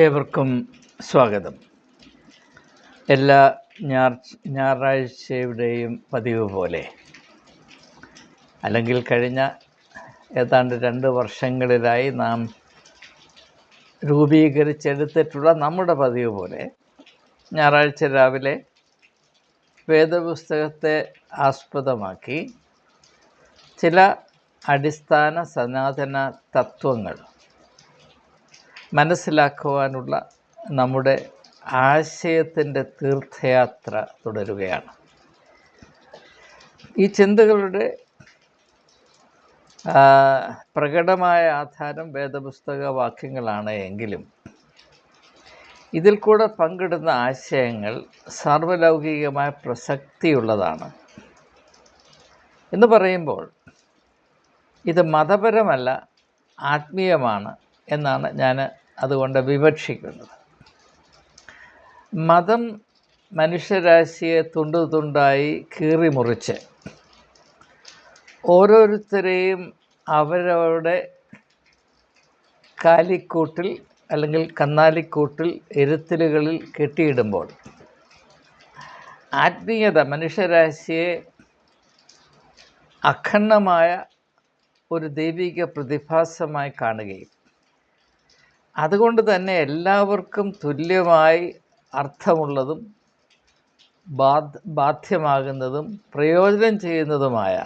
ഏവർക്കും സ്വാഗതം. എല്ലാ ഞായറാഴ്ചയുടെയും പതിവ് പോലെ, അല്ലെങ്കിൽ കഴിഞ്ഞ ഏതാണ്ട് 2 വർഷങ്ങളിലായി നാം രൂപീകരിച്ചെടുത്തിട്ടുള്ള നമ്മുടെ പതിവ് പോലെ, ഞായറാഴ്ച രാവിലെ വേദപുസ്തകത്തെ ആസ്പദമാക്കി ചില അടിസ്ഥാന സനാതന തത്വങ്ങൾ മനസ്സിലാക്കുവാനുള്ള നമ്മുടെ ആശയത്തിൻ്റെ തീർത്ഥയാത്ര തുടരുകയാണ്. ഈ ചിന്തകളുടെ പ്രകടമായ ആധാരം വേദപുസ്തക വാക്യങ്ങളാണ് എങ്കിലും ഇതിൽ കൂടെ പങ്കിടുന്ന ആശയങ്ങൾ സാർവലൗകികമായ പ്രസക്തിയുള്ളതാണ്. എന്ന് പറയുമ്പോൾ ഇത് മതപരമല്ല, ആത്മീയമാണ് എന്നാണ് ഞാൻ അതുകൊണ്ട് വിവക്ഷിക്കുന്നത്. മതം മനുഷ്യരാശിയെ തുണ്ടു തുണ്ടായി കീറിമുറിച്ച് ഓരോരുത്തരെയും അവരവരുടെ കാലിക്കൂട്ടിൽ അല്ലെങ്കിൽ കന്നാലിക്കൂട്ടിൽ ഇരുത്തലുകളിൽ കെട്ടിയിടുമ്പോൾ, ആത്മീയത മനുഷ്യരാശിയെ അഖണ്ഡമായ ഒരു ദൈവിക പ്രതിഭാസമായി കാണുകയും അതുകൊണ്ട് തന്നെ എല്ലാവർക്കും തുല്യമായി അർത്ഥമുള്ളതും ബാധ്യമാകുന്നതും പ്രയോജനം ചെയ്യുന്നതുമായ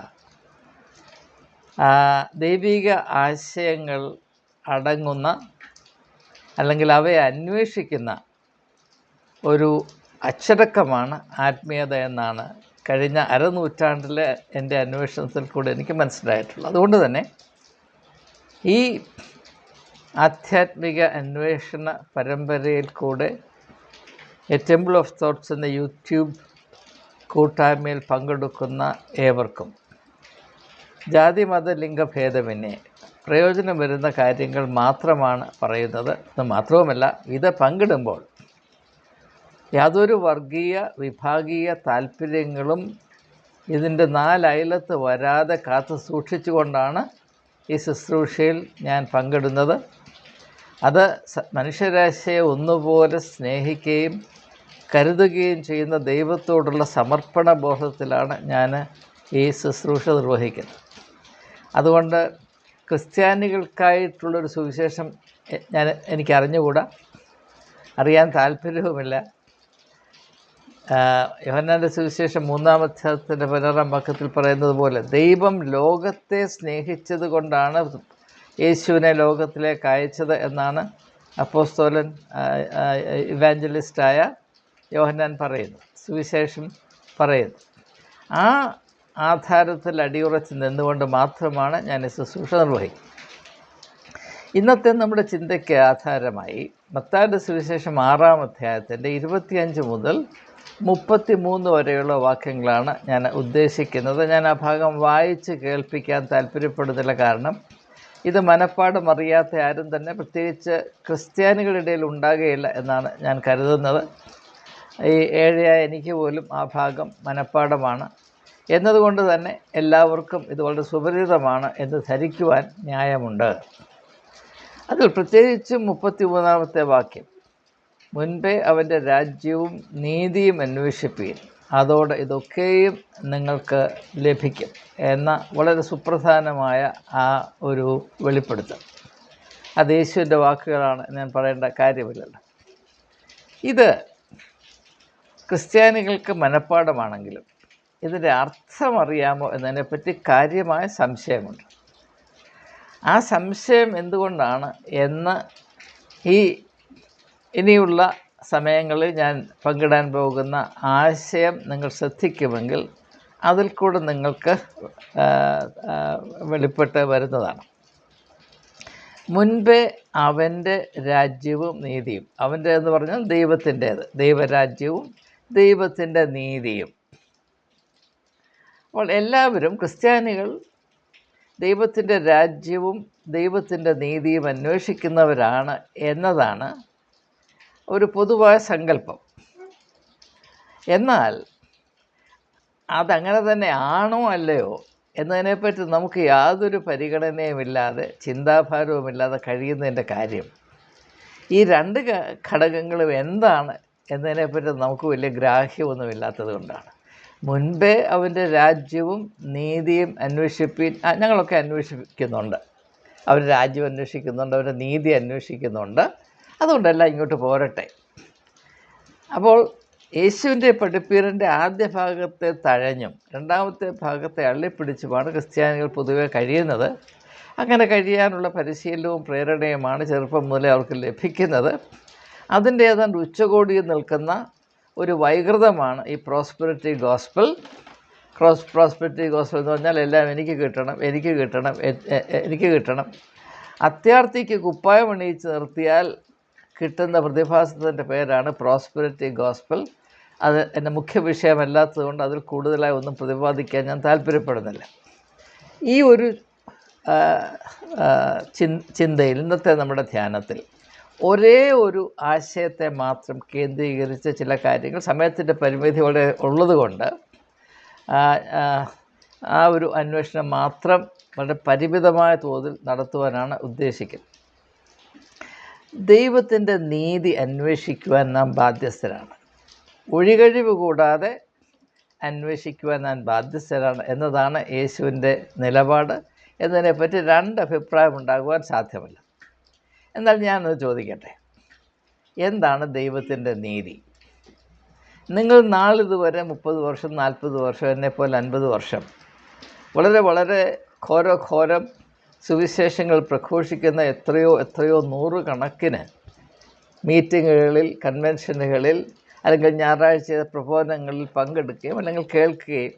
ദൈവിക ആശയങ്ങൾ അടങ്ങുന്ന അല്ലെങ്കിൽ അവയെ അന്വേഷിക്കുന്ന ഒരു അച്ചടക്കമാണ് ആത്മീയത എന്നാണ് കഴിഞ്ഞ അരനൂറ്റാണ്ടിലെ എൻ്റെ അന്വേഷണത്തിൽ കൂടെ എനിക്ക് മനസ്സിലായിട്ടുള്ളത്. അതുകൊണ്ട് തന്നെ ഈ ആധ്യാത്മിക അന്വേഷണ പരമ്പരയിൽ കൂടെ എ ടെമ്പിൾ ഓഫ് തോട്ട്സ് എന്ന യൂട്യൂബ് കൂട്ടായ്മയിൽ പങ്കെടുക്കുന്ന ഏവർക്കും ജാതി മത ലിംഗഭേദമന്യേ പ്രയോജനം വരുന്ന കാര്യങ്ങൾ മാത്രമാണ് പറയുന്നത്. അത് മാത്രവുമല്ല, ഇത് പങ്കിടുമ്പോൾ യാതൊരു വർഗീയ വിഭാഗീയ താല്പര്യങ്ങളും ഇതിൻ്റെ 4 അയലത്ത് വരാതെ കാത്തു സൂക്ഷിച്ചുകൊണ്ടാണ് ഈ ശുശ്രൂഷയിൽ ഞാൻ പങ്കിടുന്നത്. അത് മനുഷ്യരാശിയെ ഒന്നുപോലെ സ്നേഹിക്കുകയും കരുതുകയും ചെയ്യുന്ന ദൈവത്തോടുള്ള സമർപ്പണ ബോധത്തിലാണ് ഞാൻ ഈ ശുശ്രൂഷ നിർവഹിക്കുന്നത്. അതുകൊണ്ട് ക്രിസ്ത്യാനികൾക്കായിട്ടുള്ളൊരു സുവിശേഷം എനിക്ക് അറിഞ്ഞുകൂടാ, അറിയാൻ താല്പര്യവുമില്ല. യോഹന്നാൻ്റെ സുവിശേഷം 3-ാം അധ്യായത്തിൻ്റെ 16-ാം വാക്യത്തിൽ പറയുന്നത് പോലെ, ദൈവം ലോകത്തെ സ്നേഹിച്ചത് കൊണ്ടാണ് യേശുവിനെ ലോകത്തിലേക്ക് അയച്ചത് എന്നാണ് അപ്പോസ്തലൻ ഇവാഞ്ചലിസ്റ്റായ യോഹന്നാൻ പറയുന്നത്, സുവിശേഷം പറയുന്നു. ആ ആധാരത്തിൽ അടിയുറച്ച് നിന്നുകൊണ്ട് മാത്രമാണ് ഞാൻ ഈ ശുശ്രൂഷ നിർവഹിക്കുന്നത്. ഇന്നത്തെ നമ്മുടെ ചിന്തയ്ക്ക് ആധാരമായി മത്തായിയുടെ സുവിശേഷം 6-ാം അധ്യായത്തിൻ്റെ 25 മുതൽ 33 വരെയുള്ള വാക്യങ്ങളാണ് ഞാൻ ഉദ്ദേശിക്കുന്നത്. ഞാൻ ആ ഭാഗം വായിച്ച് കേൾപ്പിക്കാൻ താല്പര്യപ്പെടുന്നില്ല. കാരണം ഇത് മനപ്പാഠം അറിയാത്ത ആരും തന്നെ, പ്രത്യേകിച്ച് ക്രിസ്ത്യാനികളുടെ ഇടയിൽ ഉണ്ടാകുകയില്ല എന്നാണ് ഞാൻ കരുതുന്നത്. ഈ ഏഴയായ എനിക്ക് പോലും ആ ഭാഗം മനപ്പാഠമാണ് എന്നതുകൊണ്ട് തന്നെ എല്ലാവർക്കും ഇത് വളരെ സുപരിചിതമാണ് എന്ന് ധരിക്കുവാൻ ന്യായമുണ്ട്. അതിൽ പ്രത്യേകിച്ചും 33-ാമത്തെ വാക്യം, മുൻപേ അവൻ്റെ രാജ്യവും നീതിയും അന്വേഷിപ്പീൻ, അതോടെ ഇതൊക്കെയും നിങ്ങൾക്ക് ലഭിക്കും എന്ന വളരെ സുപ്രധാനമായ ആ ഒരു വെളിപ്പെടുത്തൽ. അത് യേശുവിൻ്റെ വാക്കുകളാണ്, ഞാൻ പറയേണ്ട കാര്യമില്ലല്ലോ. ഇത് ക്രിസ്ത്യാനികൾക്ക് മനപ്പാഠമാണെങ്കിലും ഇതിൻ്റെ അർത്ഥം അറിയാമോ എന്നതിനെപ്പറ്റി കാര്യമായ സംശയമുണ്ട്. ആ സംശയം എന്തുകൊണ്ടാണ് എന്ന് ഇനിയുള്ള സമയങ്ങളിൽ ഞാൻ പങ്കിടാൻ പോകുന്ന ആശയം നിങ്ങൾ ശ്രദ്ധിക്കുമെങ്കിൽ അതിൽ കൂടെ നിങ്ങൾക്ക് വെളിപ്പെട്ട് വരുന്നതാണ്. മുൻപേ അവൻ്റെ രാജ്യവും നീതിയും, അവൻ്റെ എന്ന് പറഞ്ഞാൽ ദൈവത്തിൻ്റേത്, ദൈവരാജ്യവും ദൈവത്തിൻ്റെ നീതിയും. അപ്പോൾ എല്ലാവരും ക്രിസ്ത്യാനികൾ ദൈവത്തിൻ്റെ രാജ്യവും ദൈവത്തിൻ്റെ നീതിയും അന്വേഷിക്കുന്നവരാണ് എന്നതാണ് ഒരു പൊതുവായ സങ്കല്പം. എന്നാൽ അതങ്ങനെ തന്നെ ആണോ അല്ലയോ എന്നതിനെപ്പറ്റി നമുക്ക് യാതൊരു പരിഗണനയുമില്ലാതെ, ചിന്താഭാരവുമില്ലാതെ കഴിയുന്നതിൻ്റെ കാര്യം ഈ രണ്ട് ഘടകങ്ങളും എന്താണ് എന്നതിനെപ്പറ്റി നമുക്ക് വലിയ ഗ്രാഹ്യമൊന്നുമില്ലാത്തത് കൊണ്ടാണ്. മുൻപേ അവൻ്റെ രാജ്യവും നീതിയും അന്വേഷിപ്പിൻ. ഞങ്ങളൊക്കെ അന്വേഷിക്കുന്നുണ്ട്. അവർ രാജ്യം അന്വേഷിക്കുന്നുണ്ട്, അവരുടെ നീതി അന്വേഷിക്കുന്നുണ്ട്. അതുകൊണ്ടല്ല ഇങ്ങോട്ട് പോരട്ടെ. അപ്പോൾ യേശുവിൻ്റെ പഠിപ്പീരിൻ്റെ ആദ്യ ഭാഗത്തെ തഴഞ്ഞും രണ്ടാമത്തെ ഭാഗത്തെ അള്ളിപ്പിടിച്ചുമാണ് ക്രിസ്ത്യാനികൾ പൊതുവെ കഴിയുന്നത്. അങ്ങനെ കഴിയാനുള്ള പരിശീലനവും പ്രേരണയുമാണ് ചെറുപ്പം മുതലേ അവർക്ക് ലഭിക്കുന്നത്. അതിൻ്റെ ഏതാണ്ട് ഉച്ചകോടിയിൽ നിൽക്കുന്ന ഒരു വൈകൃതമാണ് ഈ പ്രോസ്പെരിറ്റി ഗോസ്പൽ. പ്രോസ്പെരിറ്റി ഗോസ്പൽ എന്ന് പറഞ്ഞാൽ എല്ലാം എനിക്ക് കിട്ടണം, എനിക്ക് കിട്ടണം, എനിക്ക് കിട്ടണം. അത്യാർത്ഥിക്ക് കുപ്പായം അണിയിച്ച് നിർത്തിയാൽ കിട്ടുന്ന പ്രതിഭാസത്തിൻ്റെ പേരാണ് പ്രോസ്പെരിറ്റി ഗോസ്പൽ. അത് എൻ്റെ മുഖ്യ വിഷയമല്ലാത്തതുകൊണ്ട് അതിൽ കൂടുതലായി ഒന്നും പ്രതിപാദിക്കാൻ ഞാൻ താല്പര്യപ്പെടുന്നില്ല. ഈ ഒരു ചിന്തയിൽ ഇന്നത്തെ നമ്മുടെ ധ്യാനത്തിൽ ഒരേ ഒരു ആശയത്തെ മാത്രം കേന്ദ്രീകരിച്ച് ചില കാര്യങ്ങൾ, സമയത്തിൻ്റെ പരിമിതി വളരെ ഉള്ളതുകൊണ്ട് ആ ഒരു അന്വേഷണം മാത്രം വളരെ പരിമിതമായ തോതിൽ നടത്തുവാനാണ് ഉദ്ദേശിക്കുന്നത്. ദൈവത്തിൻ്റെ നീതി അന്വേഷിക്കുവാൻ നാം ബാധ്യസ്ഥരാണ്. ഒഴികഴിവ് കൂടാതെ അന്വേഷിക്കുവാൻ നാം ബാധ്യസ്ഥരാണ് എന്നതാണ് യേശുവിൻ്റെ നിലപാട്. എന്നതിനെപ്പറ്റി രണ്ട് അഭിപ്രായം ഉണ്ടാകുവാൻ സാധ്യമല്ല. എന്നാൽ ഞാനത് ചോദിക്കട്ടെ, എന്താണ് ദൈവത്തിൻ്റെ നീതി? നിങ്ങൾ നാളിതുവരെ 30 വർഷം, 40 വർഷം, എന്നെപ്പോലെ 50 വർഷം വളരെ ഘോരം സുവിശേഷങ്ങൾ പ്രഘോഷിക്കുന്ന എത്രയോ നൂറുകണക്കിന് മീറ്റിങ്ങുകളിൽ, കൺവെൻഷനുകളിൽ, അല്ലെങ്കിൽ ഞായറാഴ്ച പ്രബോധനങ്ങളിൽ പങ്കെടുക്കുകയും അല്ലെങ്കിൽ കേൾക്കുകയും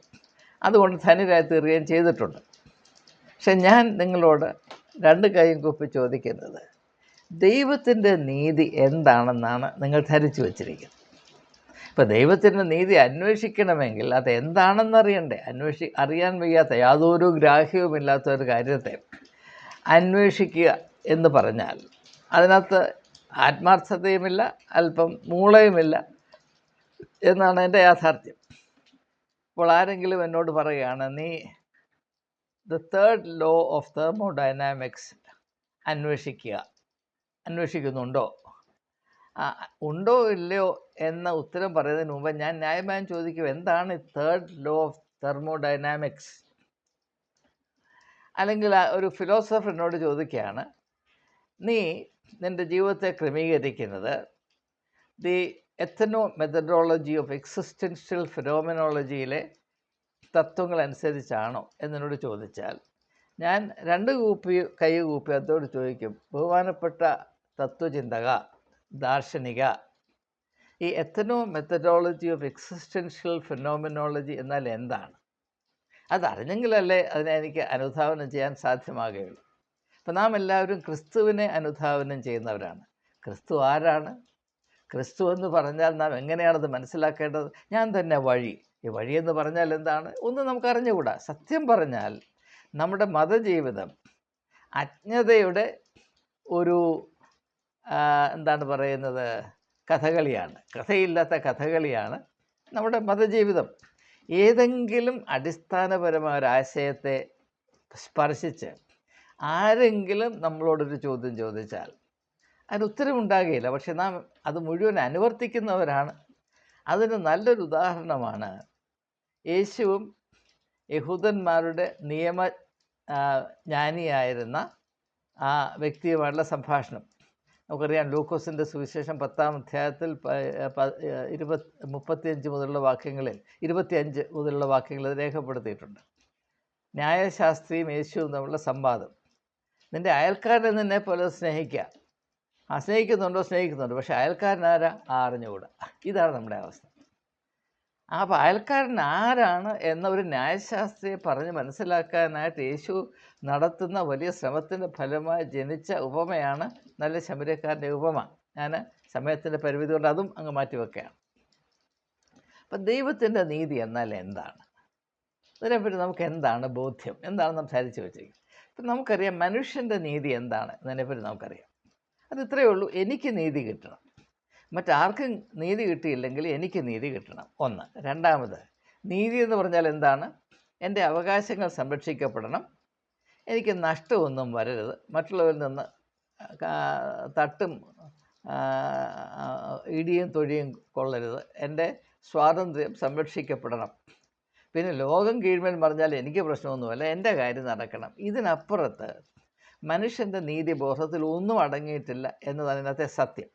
അതുകൊണ്ട് ധന്യരായി തീരുകയും ചെയ്തിട്ടുണ്ട്. പക്ഷെ ഞാൻ നിങ്ങളോട് രണ്ട് കൈയും കൂപ്പി ചോദിക്കുന്നത്, ദൈവത്തിൻ്റെ നീതി എന്താണെന്നാണ് നിങ്ങൾ ധരിച്ചു വച്ചിരിക്കുന്നത്. ഇപ്പോൾ ദൈവത്തിൻ്റെ നീതി അന്വേഷിക്കണമെങ്കിൽ അത് എന്താണെന്നറിയണ്ടേ? അറിയാൻ വയ്യാത്ത, യാതൊരു ഗ്രാഹ്യവുമില്ലാത്ത ഒരു കാര്യത്തെ അന്വേഷിക്കുക എന്ന് പറഞ്ഞാൽ അതിനകത്ത് ആത്മാർത്ഥതയുമില്ല, അല്പം മൂളയുമില്ല എന്നാണ് എൻ്റെ യാഥാർത്ഥ്യം. അപ്പോൾ ആരെങ്കിലും എന്നോട് പറയുകയാണ്, നീ the third law of thermodynamics അന്വേഷിക്കുന്നുണ്ടോ? ഉണ്ടോ ഇല്ലയോ എന്ന ഉത്തരം പറയുന്നതിന് മുമ്പ് ഞാൻ ന്യായമായും ചോദിക്കും, എന്താണ് തേർഡ് ലോ ഓഫ് തെർമോഡൈനാമിക്സ്? അല്ലെങ്കിൽ ഒരു ഫിലോസഫർ എന്നോട് ചോദിക്കുകയാണ്, നീ നിൻ്റെ ജീവിതത്തെ ക്രമീകരിക്കുന്നത് the ethnomethodology of existential ഫിനോമിനോളജിയിലെ തത്വങ്ങളനുസരിച്ചാണോ എന്നോട് ചോദിച്ചാൽ ഞാൻ കൈ കൂപ്പി അതോട് ചോദിക്കും, ബഹുമാനപ്പെട്ട തത്വചിന്തക, ദാർശനിക, ഈ എത്തനോ മെത്തഡോളജി ഓഫ് എക്സിസ്റ്റൻഷ്യൽ ഫിനോമിനോളജി എന്നാൽ എന്താണ്? അതറിഞ്ഞെങ്കിലല്ലേ അതിനെ എനിക്ക് അനുധാവനം ചെയ്യാൻ സാധ്യമാകുകയുള്ളൂ. അപ്പം നാം എല്ലാവരും ക്രിസ്തുവിനെ അനുധാവനം ചെയ്യുന്നവരാണ്. ക്രിസ്തു ആരാണ്? ക്രിസ്തു എന്ന് പറഞ്ഞാൽ നാം എങ്ങനെയാണത് മനസ്സിലാക്കേണ്ടത്? ഞാൻ തന്നെ വഴി. ഈ വഴിയെന്ന് പറഞ്ഞാൽ എന്താണ്? ഒന്നും നമുക്ക് അറിഞ്ഞുകൂടാ. സത്യം പറഞ്ഞാൽ നമ്മുടെ മതജീവിതം അജ്ഞതയുടെ ഒരു എന്താണ് പറയുന്നത്, കഥകളിയാണ്. കഥയില്ലാത്ത കഥകളിയാണ് നമ്മുടെ മതജീവിതം. ഏതെങ്കിലും അടിസ്ഥാനപരമായ ഒരാശയത്തെ സ്പർശിച്ച് ആരെങ്കിലും നമ്മളോടൊരു ചോദ്യം ചോദിച്ചാൽ അതിന് ഉത്തരവുണ്ടാകുകയില്ല. പക്ഷെ നാം അത് മുഴുവൻ അനുവർത്തിക്കുന്നവരാണ്. അതിന് നല്ലൊരു ഉദാഹരണമാണ് യേശുവും യഹൂദന്മാരുടെ ജ്ഞാനിയായിരുന്ന ആ വ്യക്തിയുമായിട്ടുള്ള സംഭാഷണം. നമുക്കറിയാം, ലൂക്കോസിൻ്റെ സുവിശേഷം 10-ാം അധ്യായത്തിൽ 35 മുതലുള്ള വാക്യങ്ങളിൽ 25 മുതലുള്ള വാക്യങ്ങളിൽ രേഖപ്പെടുത്തിയിട്ടുണ്ട്. ന്യായശാസ്ത്രിയും യേശുവും തമ്മിലുള്ള സംവാദം. നിൻ്റെ അയൽക്കാരനെ നിന്നെ പോലെ സ്നേഹിക്കുക. സ്നേഹിക്കുന്നുണ്ട്, പക്ഷേ അയൽക്കാരനാരാ അറിഞ്ഞുകൂടാ. ഇതാണ് നമ്മുടെ അവസ്ഥ. അപ്പോൾ അയൽക്കാരൻ ആരാണ് എന്ന ഒരു ന്യായശാസ്ത്രിയെ പറഞ്ഞ് മനസ്സിലാക്കാനായിട്ട് യേശു നടത്തുന്ന വലിയ ശ്രമത്തിൻ്റെ ഫലമായി ജനിച്ച ഉപമയാണ് നല്ല ശമര്യക്കാരൻ്റെ ഉപമ. ഞാൻ സമയത്തിൻ്റെ പരിമിതി കൊണ്ട് അതും അങ്ങ് മാറ്റിവെക്കുകയാണ്. അപ്പം ദൈവത്തിൻ്റെ നീതി എന്നാൽ എന്താണ്? അതിനെപ്പറ്റി നമുക്ക് എന്താണ് ബോധ്യം? എന്താണ് നാം ധരിച്ചു വെച്ചിരിക്കുന്നത്? ഇപ്പം നമുക്കറിയാം മനുഷ്യൻ്റെ നീതി എന്താണ് എന്നതിനെപ്പറ്റി നമുക്കറിയാം. അത് ഇത്രയേ ഉള്ളൂ, എനിക്ക് നീതി കിട്ടണം. മറ്റാർക്കും നീതി കിട്ടിയില്ലെങ്കിൽ എനിക്ക് നീതി കിട്ടണം, ഒന്ന്. രണ്ടാമത്, നീതി എന്ന് പറഞ്ഞാൽ എന്താണ്? എൻ്റെ അവകാശങ്ങൾ സംരക്ഷിക്കപ്പെടണം, എനിക്ക് നഷ്ടമൊന്നും വരരുത്, മറ്റുള്ളവരിൽ നിന്ന് തട്ടും ഇടിയും തൊഴിയും കൊള്ളരുത്, എൻ്റെ സ്വാതന്ത്ര്യം സംരക്ഷിക്കപ്പെടണം, പിന്നെ ലോകം കീഴ്മേൽ പറഞ്ഞാൽ എനിക്ക് പ്രശ്നമൊന്നുമല്ല, എൻ്റെ കാര്യം നടക്കണം. ഇതിനപ്പുറത്ത് മനുഷ്യൻ്റെ നീതിബോധത്തിൽ ഒന്നും അടങ്ങിയിട്ടില്ല എന്നതാണ് ഇന്നത്തെ സത്യം.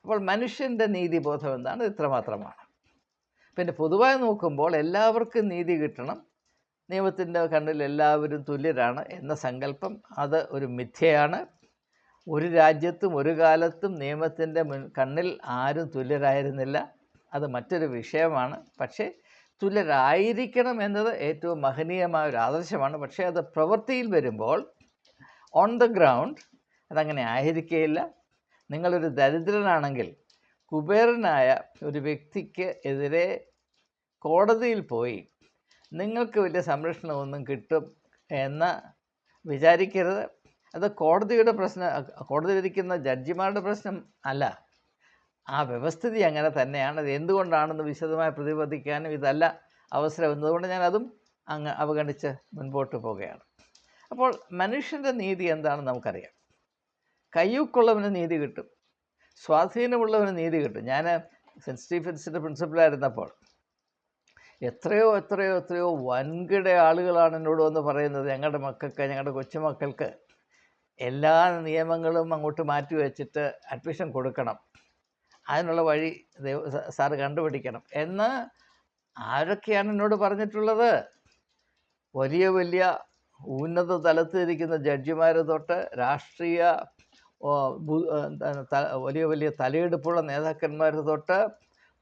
അപ്പോൾ മനുഷ്യൻ്റെ നീതിബോധം എന്താണ്? ഇത്രമാത്രമാണ്. പിന്നെ പൊതുവായി നോക്കുമ്പോൾ എല്ലാവർക്കും നീതി കിട്ടണം, നിയമത്തിൻ്റെ കണ്ണിൽ എല്ലാവരും തുല്യരാണ് എന്ന സങ്കല്പം അത് ഒരു മിഥ്യയാണ്. ഒരു രാജ്യത്തും ഒരു കാലത്തും നിയമത്തിൻ്റെ കണ്ണിൽ ആരും തുല്യരായിരുന്നില്ല, അത് മറ്റൊരു വിഷയമാണ്. പക്ഷേ തുല്യരായിരിക്കണം എന്നത് ഏറ്റവും മഹനീയമായ ഒരു ആദർശമാണ്. പക്ഷേ അത് പ്രവൃത്തിയിൽ വരുമ്പോൾ ഓൺ ദ ഗ്രൗണ്ട് അതങ്ങനെ ആയിരിക്കുകയില്ല. നിങ്ങളൊരു ദരിദ്രനാണെങ്കിൽ കുബേരനായ ഒരു വ്യക്തിക്ക് എതിരെ കോടതിയിൽ പോയി നിങ്ങൾക്ക് വലിയ സംരക്ഷണമൊന്നും കിട്ടും എന്ന് വിചാരിക്കരുത്. അത് കോടതിയുടെ പ്രശ്നം, കോടതിയിലിരിക്കുന്ന ജഡ്ജിമാരുടെ പ്രശ്നം അല്ല, ആ വ്യവസ്ഥിതി അങ്ങനെ തന്നെയാണ്. അത് എന്തുകൊണ്ടാണെന്ന് വിശദമായി പ്രതിപാദിക്കാനും ഇതല്ല അവസരം എന്നതുകൊണ്ട് ഞാൻ അതും അങ്ങ് അവഗണിച്ച് മുൻപോട്ട് പോവുകയാണ്. അപ്പോൾ മനുഷ്യൻ്റെ നീതി എന്താണെന്ന് നമുക്കറിയാം. കയ്യൂക്കുള്ളവന് നീതി കിട്ടും, സ്വാധീനമുള്ളവന് നീതി കിട്ടും. ഞാൻ സെൻറ്റ് സ്റ്റീഫൻസിൻ്റെ പ്രിൻസിപ്പലായിരുന്നപ്പോൾ എത്രയോ വൻകിട ആളുകളാണ് എന്നോട് വന്ന് പറയുന്നത്, ഞങ്ങളുടെ മക്കൾക്ക്, ഞങ്ങളുടെ കൊച്ചുമക്കൾക്ക് എല്ലാ നിയമങ്ങളും അങ്ങോട്ട് മാറ്റി വെച്ചിട്ട് അഡ്മിഷൻ കൊടുക്കണം, അതിനുള്ള വഴി സാറ് കണ്ടുപിടിക്കണം എന്ന്. ആരൊക്കെയാണ് എന്നോട് പറഞ്ഞിട്ടുള്ളത്? വലിയ വലിയ ഉന്നത തലത്തിലിരിക്കുന്ന ജഡ്ജിമാർ തൊട്ട് രാഷ്ട്രീയ വലിയ വലിയ തലയെടുപ്പുള്ള നേതാക്കന്മാർ തൊട്ട്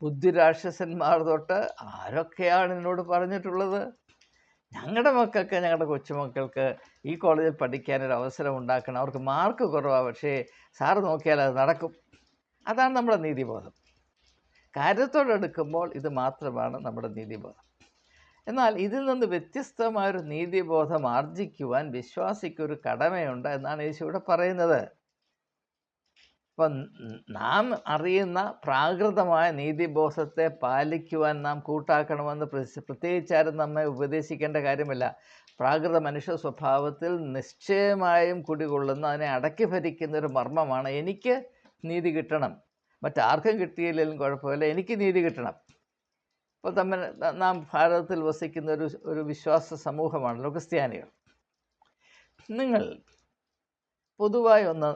ബുദ്ധിരാക്ഷസന്മാർ തൊട്ട് ആരൊക്കെയാണ് എന്നോട് പറഞ്ഞിട്ടുള്ളത്? ഞങ്ങളുടെ മക്കൾക്ക്, ഞങ്ങളുടെ കൊച്ചുമക്കൾക്ക് ഈ കോളേജിൽ പഠിക്കാനൊരു അവസരം ഉണ്ടാക്കണം, അവർക്ക് മാർക്ക് കുറവാണ്, പക്ഷേ സാറ് നോക്കിയാൽ അത് നടക്കും. അതാണ് നമ്മുടെ നീതിബോധം. കാര്യത്തോടെടുക്കുമ്പോൾ ഇത് മാത്രമാണ് നമ്മുടെ നീതിബോധം. എന്നാൽ ഇതിൽ നിന്ന് വ്യത്യസ്തമായൊരു നീതിബോധം ആർജിക്കുവാൻ വിശ്വാസിക്കൊരു കടമയുണ്ട് എന്നാണ് യേശു ഇവിടെ പറയുന്നത്. അപ്പം നാം അറിയുന്ന പ്രാകൃതമായ നീതിബോധത്തെ പാലിക്കുവാൻ നാം കൂട്ടാക്കണമെന്ന് പ്രത്യേകിച്ചാരും നമ്മെ ഉപദേശിക്കേണ്ട കാര്യമില്ല. പ്രാകൃത മനുഷ്യ സ്വഭാവത്തിൽ നിശ്ചയമായും കുടികൊള്ളുന്ന, അതിനെ അടക്കി ഭരിക്കുന്നൊരു മർമ്മമാണ് എനിക്ക് നീതി കിട്ടണം, മറ്റാർക്കും കിട്ടിയില്ലെങ്കിലും കുഴപ്പമില്ല, എനിക്ക് നീതി കിട്ടണം. ഇപ്പോൾ നാം ഭാരതത്തിൽ വസിക്കുന്ന ഒരു വിശ്വാസ സമൂഹമാണല്ലോ ക്രിസ്ത്യാനികൾ. നിങ്ങൾ പൊതുവായി ഒന്ന്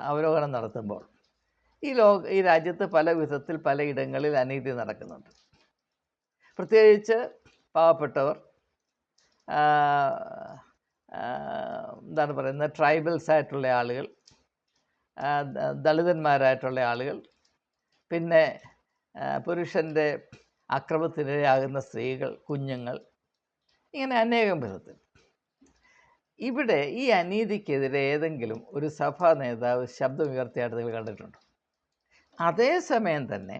അവലോകനം നടത്തുമ്പോൾ ഈ രാജ്യത്ത് പല വിധത്തിൽ പലയിടങ്ങളിൽ അനീതി നടക്കുന്നുണ്ട്. പ്രത്യേകിച്ച് പാവപ്പെട്ടവർ, എന്താണ് പറയുന്നത്, ട്രൈബൽസ് ആയിട്ടുള്ള ആളുകൾ, ദളിതന്മാരായിട്ടുള്ള ആളുകൾ, പിന്നെ പുരുഷൻ്റെ അക്രമത്തിനിരയാകുന്ന സ്ത്രീകൾ, കുഞ്ഞുങ്ങൾ, ഇങ്ങനെ അനേകം വിധത്തിൽ. ഇവിടെ ഈ അനീതിക്കെതിരെ ഏതെങ്കിലും ഒരു സഭാ നേതാവ് ശബ്ദമുയർത്തിയായിട്ട് നിങ്ങൾ കണ്ടിട്ടുണ്ടോ? അതേസമയം തന്നെ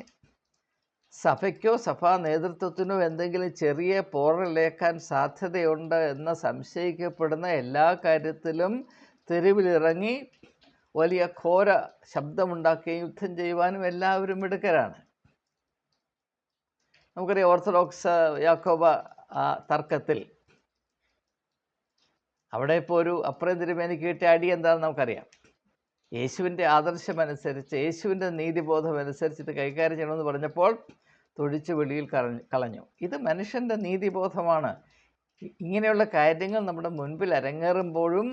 സഭയ്ക്കോ സഭാ നേതൃത്വത്തിനോ എന്തെങ്കിലും ചെറിയ പോറലേക്കാൻ സാധ്യതയുണ്ട് എന്ന് സംശയിക്കപ്പെടുന്ന എല്ലാ കാര്യത്തിലും തെരുവിലിറങ്ങി വലിയ ഘോര ശബ്ദമുണ്ടാക്കുകയും യുദ്ധം ചെയ്യുവാനും എല്ലാവരും മിടുക്കരാണ്. നമുക്കറിയാം, ഓർത്തഡോക്സ് യാക്കോബ തർക്കത്തിൽ അവിടെ ഇപ്പോൾ ഒരു അപ്പുറം തിരുമേനിക്ക് കിട്ടിയ അടി എന്താണെന്ന് നമുക്കറിയാം. യേശുവിൻ്റെ ആദർശമനുസരിച്ച്, യേശുവിൻ്റെ നീതിബോധം അനുസരിച്ച് ഇത് കൈകാര്യം ചെയ്യണമെന്ന് പറഞ്ഞപ്പോൾ തൊഴിച്ച് വെളിയിൽ കളഞ്ഞു. ഇത് മനുഷ്യൻ്റെ നീതിബോധമാണ്. ഇങ്ങനെയുള്ള കാര്യങ്ങൾ നമ്മുടെ മുൻപിൽ അരങ്ങേറുമ്പോഴും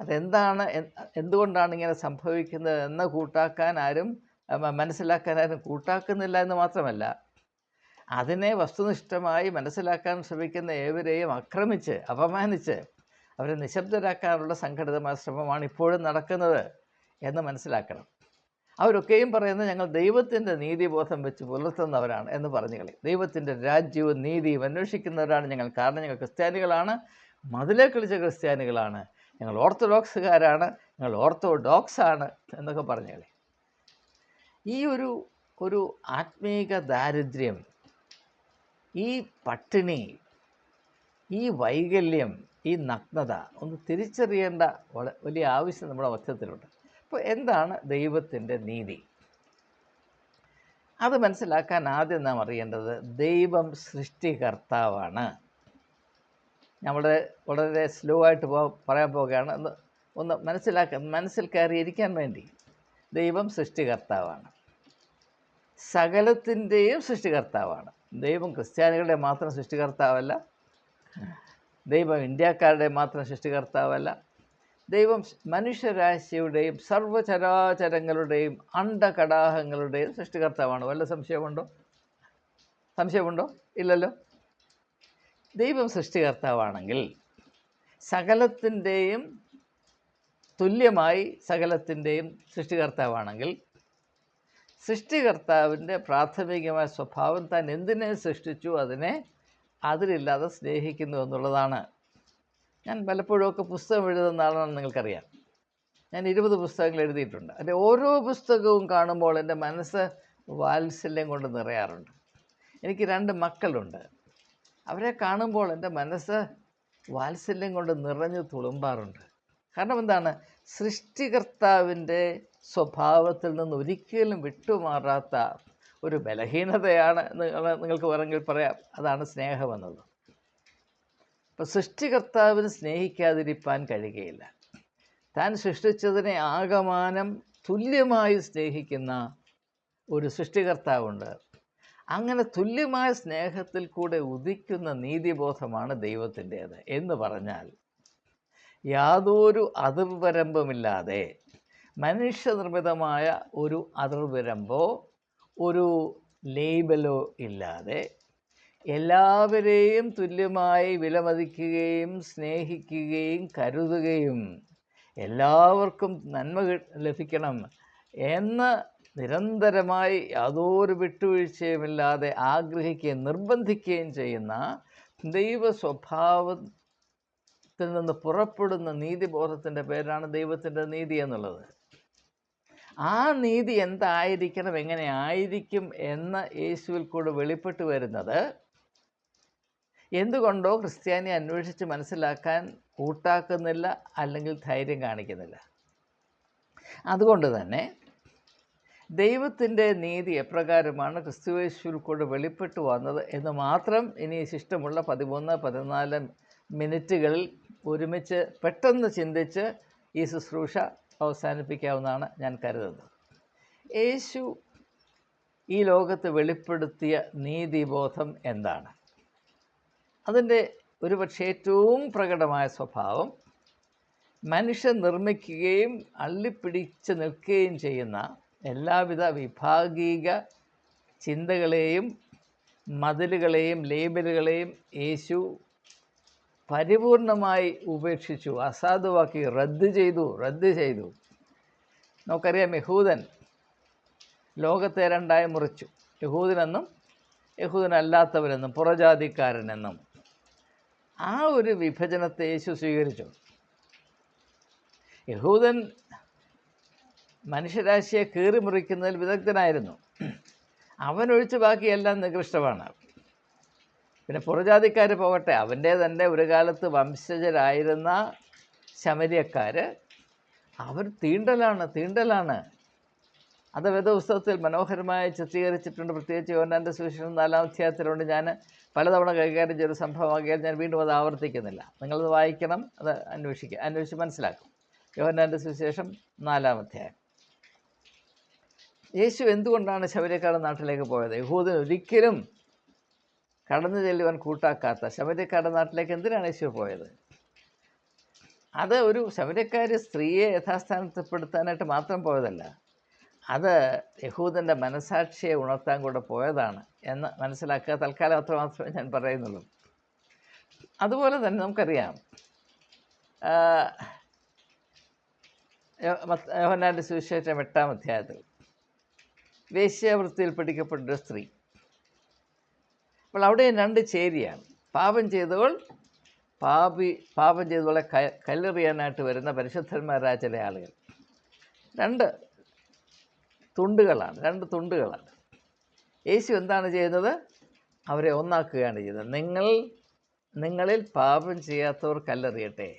അതെന്താണ്, എന്തുകൊണ്ടാണ് ഇങ്ങനെ സംഭവിക്കുന്നത് എന്ന് മനസ്സിലാക്കാൻ ആരും കൂട്ടാക്കുന്നില്ല എന്ന് മാത്രമല്ല, അതിനെ വസ്തുനിഷ്ഠമായി മനസ്സിലാക്കാൻ ശ്രമിക്കുന്ന ഏവരെയും ആക്രമിച്ച് അപമാനിച്ച് അവരെ നിശബ്ദരാക്കാനുള്ള സംഘടിതമായ ശ്രമമാണ് ഇപ്പോഴും നടക്കുന്നത് എന്ന് മനസ്സിലാക്കണം. അവരൊക്കെയും പറയുന്നത് ഞങ്ങൾ ദൈവത്തിൻ്റെ നീതിബോധം വെച്ച് പുലർത്തുന്നവരാണ് എന്ന് പറഞ്ഞു കളി. ദൈവത്തിൻ്റെ രാജ്യവും നീതിയും അന്വേഷിക്കുന്നവരാണ് ഞങ്ങൾ, കാരണം ഞങ്ങൾ ക്രിസ്ത്യാനികളാണ്, മതിലെ കളിച്ച ക്രിസ്ത്യാനികളാണ്, ഞങ്ങൾ ഓർത്തഡോക്സുകാരാണ്, ഞങ്ങൾ ഓർത്തോഡോക്സാണ് എന്നൊക്കെ പറഞ്ഞു കളി. ഈ ഒരു ആത്മീക ദാരിദ്ര്യം, ഈ പട്ടിണി, ഈ വൈകല്യം, ഈ നഗ്നത ഒന്ന് തിരിച്ചറിയേണ്ട വലിയ ആവശ്യം നമ്മുടെ മധ്യത്തിലുണ്ട്. അപ്പോൾ എന്താണ് ദൈവത്തിൻ്റെ നീതി? അത് മനസ്സിലാക്കാൻ ആദ്യം നാം അറിയേണ്ടത് ദൈവം സൃഷ്ടികർത്താവാണ്. ഞാൻ വളരെ സ്ലോ ആയിട്ട് പറയാൻ പോവുകയാണ്, ഒന്ന് മനസ്സിൽ കയറിയിരിക്കാൻ വേണ്ടി. ദൈവം സൃഷ്ടികർത്താവാണ്, സകലത്തിൻ്റെയും സൃഷ്ടികർത്താവാണ്. ദൈവം ക്രിസ്ത്യാനികളുടെ മാത്രം സൃഷ്ടികർത്താവല്ല, ദൈവം ഇന്ത്യക്കാരുടെ മാത്രം സൃഷ്ടികർത്താവല്ല, ദൈവം മനുഷ്യരാശിയുടെയും സർവ്വചരാചരങ്ങളുടെയും അണ്ടകടാഹങ്ങളുടെയും സൃഷ്ടികർത്താവാണ്. വല്ല സംശയമുണ്ടോ? ഇല്ലല്ലോ. ദൈവം സൃഷ്ടികർത്താവാണെങ്കിൽ, സകലത്തിൻ്റെയും തുല്യമായി സകലത്തിൻ്റെയും സൃഷ്ടികർത്താവാണെങ്കിൽ, സൃഷ്ടികർത്താവിൻ്റെ പ്രാഥമികമായ സ്വഭാവം താൻ എന്തിനെ സൃഷ്ടിച്ചു അതിനെ അതിരില്ലാതെ സ്നേഹിക്കുന്നു എന്നുള്ളതാണ്. ഞാൻ പലപ്പോഴുമൊക്കെ പുസ്തകം എഴുതുന്ന ആളാണെന്ന് നിങ്ങൾക്കറിയാം. ഞാൻ 20 പുസ്തകങ്ങൾ എഴുതിയിട്ടുണ്ട്. അതിൻ്റെ ഓരോ പുസ്തകവും കാണുമ്പോൾ എൻ്റെ മനസ്സ് വാത്സല്യം കൊണ്ട് നിറയാറുണ്ട്. എനിക്ക് 2 മക്കളുണ്ട്. അവരെ കാണുമ്പോൾ എൻ്റെ മനസ്സ് വാത്സല്യം കൊണ്ട് നിറഞ്ഞു തുളുമ്പാറുണ്ട്. കാരണം എന്താണ്? സൃഷ്ടികർത്താവിൻ്റെ സ്വഭാവത്തിൽ നിന്ന് ഒരിക്കലും വിട്ടുമാറാത്ത ഒരു ബലഹീനതയാണ് നിങ്ങൾക്ക് വേണമെങ്കിൽ പറയാം. അതാണ് സ്നേഹമെന്നത്. അപ്പോൾ സൃഷ്ടികർത്താവിന് സ്നേഹിക്കാതിരിക്കാൻ കഴിയുകയില്ല. താൻ സൃഷ്ടിച്ചതിനെ ആകമാനം തുല്യമായി സ്നേഹിക്കുന്ന ഒരു സൃഷ്ടികർത്താവുണ്ട്. അങ്ങനെ തുല്യമായ സ്നേഹത്തിൽ കൂടെ ഉദിക്കുന്ന നീതിബോധമാണ് ദൈവത്തിൻ്റേത്. എന്ന് പറഞ്ഞാൽ യാതൊരു അതിർവരമ്പുമില്ലാതെ, മനുഷ്യനിർമ്മിതമായ ഒരു അതിർവരമ്പോ ഒരു ലേബലോ ഇല്ലാതെ എല്ലാവരെയും തുല്യമായി വിലമതിക്കുകയും സ്നേഹിക്കുകയും കരുതുകയും എല്ലാവർക്കും നന്മ ലഭിക്കണം എന്ന് നിരന്തരമായി യാതൊരു വിട്ടുവീഴ്ചയുമില്ലാതെ ആഗ്രഹിക്കുകയും നിർബന്ധിക്കുകയും ചെയ്യുന്ന ദൈവ സ്വഭാവത്തിൽ നിന്ന് പുറപ്പെടുന്ന നീതിബോധത്തിൻ്റെ പേരാണ് ദൈവത്തിൻ്റെ നീതി എന്നുള്ളത്. ആ നീതി എന്തായിരിക്കണം, എങ്ങനെ ആയിരിക്കും എന്ന് യേശുവിൽ കൂടെ വെളിപ്പെട്ട് വരുന്നത് എന്തുകൊണ്ടോ ക്രിസ്ത്യാനി അന്വേഷിച്ച് മനസ്സിലാക്കാൻ കൂട്ടാക്കുന്നില്ല, അല്ലെങ്കിൽ ധൈര്യം കാണിക്കുന്നില്ല. അതുകൊണ്ട് തന്നെ ദൈവത്തിൻ്റെ നീതി എപ്രകാരമാണ് ക്രിസ്തുയേശുവിൽ കൂടെ വെളിപ്പെട്ട് വന്നത് എന്ന് മാത്രം ഇനി ശിഷ്ടമുള്ള 13-14 മിനിറ്റുകളിൽ ഒരുമിച്ച് പെട്ടെന്ന് ചിന്തിച്ച് ഈ ശുശ്രൂഷ അവസാനിപ്പിക്കാവുന്നതാണ് ഞാൻ കരുതുന്നത്. യേശു ഈ ലോകത്ത് വെളിപ്പെടുത്തിയ നീതിബോധം എന്താണ്? അതിൻ്റെ ഒരുപക്ഷെ ഏറ്റവും പ്രകടമായ സ്വഭാവം മനുഷ്യൻ നിർമ്മിക്കുകയും അള്ളിപ്പിടിച്ച് നിൽക്കുകയും ചെയ്യുന്ന എല്ലാവിധ വിഭാഗീക ചിന്തകളെയും മതിലുകളെയും ലേബലുകളെയും യേശു പരിപൂർണമായി ഉപേക്ഷിച്ചു, അസാധുവാക്കി, റദ്ദ് ചെയ്തു. നമുക്കറിയാം, യഹൂദൻ ലോകത്തെ രണ്ടായി മുറിച്ചു. യഹൂദനെന്നും യഹൂദനല്ലാത്തവരെന്നും പുറജാതിക്കാരനെന്നും. ആ ഒരു വിഭജനത്തെ യേശു സ്വീകരിച്ചു. യഹൂദൻ മനുഷ്യരാശിയെ കീറി മുറിക്കുന്നതിൽ വിദഗ്ധനായിരുന്നു. അവനൊഴിച്ച് ബാക്കിയെല്ലാം നികൃഷ്ടമാണ്. പിന്നെ പുറജാതിക്കാർ പോകട്ടെ, അവൻ്റെ തന്നെ ഒരു കാലത്ത് വംശജരായിരുന്ന ശമര്യക്കാർ, അവർ തീണ്ടലാണ്. അത് വേദപുസ്തകത്തിൽ മനോഹരമായി ചിത്രീകരിച്ചിട്ടുണ്ട്. പ്രത്യേകിച്ച് യോഹന്നാൻ്റെ സുവിശേഷം 4-ാം അധ്യായത്തിലുണ്ട്. ഞാൻ പലതവണ കൈകാര്യം ചെയ്തൊരു സംഭവമാകിയാൽ ഞാൻ വീണ്ടും അത് ആവർത്തിക്കുന്നില്ല. നിങ്ങളത് വായിക്കണം, അത് അന്വേഷിച്ച് മനസ്സിലാക്കും. യോഹന്നാൻ്റെ സുവിശേഷം 4-ാം അധ്യായം. യേശു എന്തുകൊണ്ടാണ് ശമര്യക്കാരുടെ നാട്ടിലേക്ക് പോയത്? യഹൂദൻ ഒരിക്കലും കടന്നു ചെല്ലുവാൻ കൂട്ടാക്കാത്ത ശമര്യക്കാരുടെ നാട്ടിലേക്ക് എന്തിനാണ് യേശു പോയത്? അത് ഒരു ശമര്യക്കാരി സ്ത്രീയെ യഥാസ്ഥാനത്തിൽപ്പെടുത്താനായിട്ട് മാത്രം പോയതല്ല, അത് യഹൂദൻ്റെ മനസാക്ഷിയെ ഉണർത്താൻ കൂടെ പോയതാണ് എന്ന് മനസ്സിലാക്കുക. തൽക്കാലം അത്ര മാത്രമേ ഞാൻ പറയുന്നുള്ളൂ. അതുപോലെ തന്നെ നമുക്കറിയാം, യോഹന്നാൻ്റെ സുവിശേഷം 8-ാം അധ്യായത്തിൽ വേശ്യാവൃത്തിയിൽ പിടിക്കപ്പെട്ടൊരു സ്ത്രീ. അപ്പോൾ അവിടെ 2 ചേരിയാണ്. പാപം ചെയ്തവളെ കല്ലെറിയാനായിട്ട് വരുന്ന പരിശുദ്ധന്മാരായ ചില ആളുകൾ. 2 തുണ്ടുകളാണ്. യേശു എന്താണ് ചെയ്യുന്നത്? അവരെ ഒന്നാക്കുകയാണ് ചെയ്തത്. നിങ്ങളിൽ പാപം ചെയ്യാത്തവർ കല്ലെറിയട്ടെ.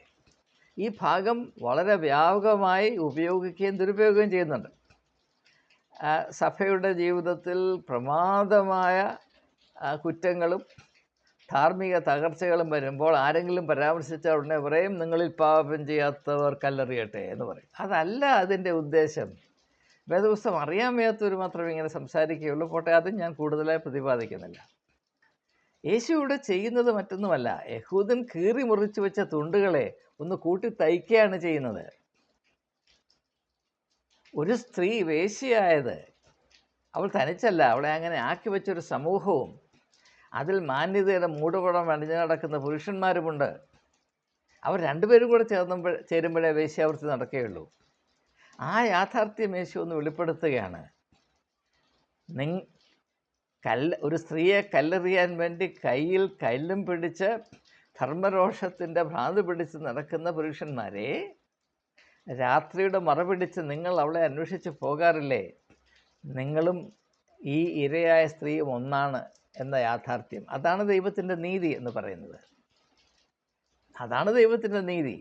ഈ ഭാഗം വളരെ വ്യാപകമായി ഉപയോഗിക്കുകയും ദുരുപയോഗം ചെയ്യുന്നുണ്ട്. സഭയുടെ ജീവിതത്തിൽ പ്രമാദമായ കുറ്റങ്ങളും ധാർമ്മിക തകർച്ചകളും വരുമ്പോൾ ആരെങ്കിലും പരാമർശിച്ച ഉടനെ പറയും, നിങ്ങളിൽ പാപം ചെയ്യാത്തവർ കല്ലെറിയട്ടെ എന്ന് പറയും. അതല്ല അതിൻ്റെ ഉദ്ദേശം. വേദപുസ്തകം അറിയാൻ വയ്യാത്തവർ മാത്രമേ ഇങ്ങനെ സംസാരിക്കുകയുള്ളൂ. പോട്ടെ, അതും ഞാൻ കൂടുതലായി പ്രതിപാദിക്കുന്നില്ല. യേശു ഇവിടെ ചെയ്യുന്നത് മറ്റൊന്നുമല്ല, യഹൂദൻ കീറി മുറിച്ചു വെച്ച തുണ്ടുകളെ ഒന്ന് കൂട്ടി തയ്ക്കുകയാണ് ചെയ്യുന്നത്. ഒരു സ്ത്രീ വേശ്യയായത് അവൾ തനിച്ചല്ല, അവളെ അങ്ങനെ ആക്കി വെച്ചൊരു സമൂഹവും അതിൽ മാന്യതയുടെ മൂടുപടം അണിഞ്ഞു നടക്കുന്ന പുരുഷന്മാരുമുണ്ട്. അവർ രണ്ടുപേരും കൂടെ ചേരുമ്പോഴേ വേശ്യാവൃത്തി നടക്കുകയുള്ളൂ. ആ യാഥാർത്ഥ്യം യേശു ഒന്ന് വെളിപ്പെടുത്തുകയാണ്. ഒരു സ്ത്രീയെ കല്ലെറിയാൻ വേണ്ടി കയ്യിൽ കല്ലും പിടിച്ച് ധർമ്മരോഷത്തിൻ്റെ ഭ്രാന്ത് പിടിച്ച് നടക്കുന്ന പുരുഷന്മാരെ, രാത്രിയുടെ മറപിടിച്ച് നിങ്ങൾ അവളെ അന്വേഷിച്ച് പോകാറില്ലേ? നിങ്ങളും ഈ ഇരയായ സ്ത്രീയും ഒന്നാണ് എന്ന യാഥാർത്ഥ്യം, അതാണ് ദൈവത്തിൻ്റെ നീതി എന്ന് പറയുന്നത്. അതാണ് ദൈവത്തിൻ്റെ നീതി.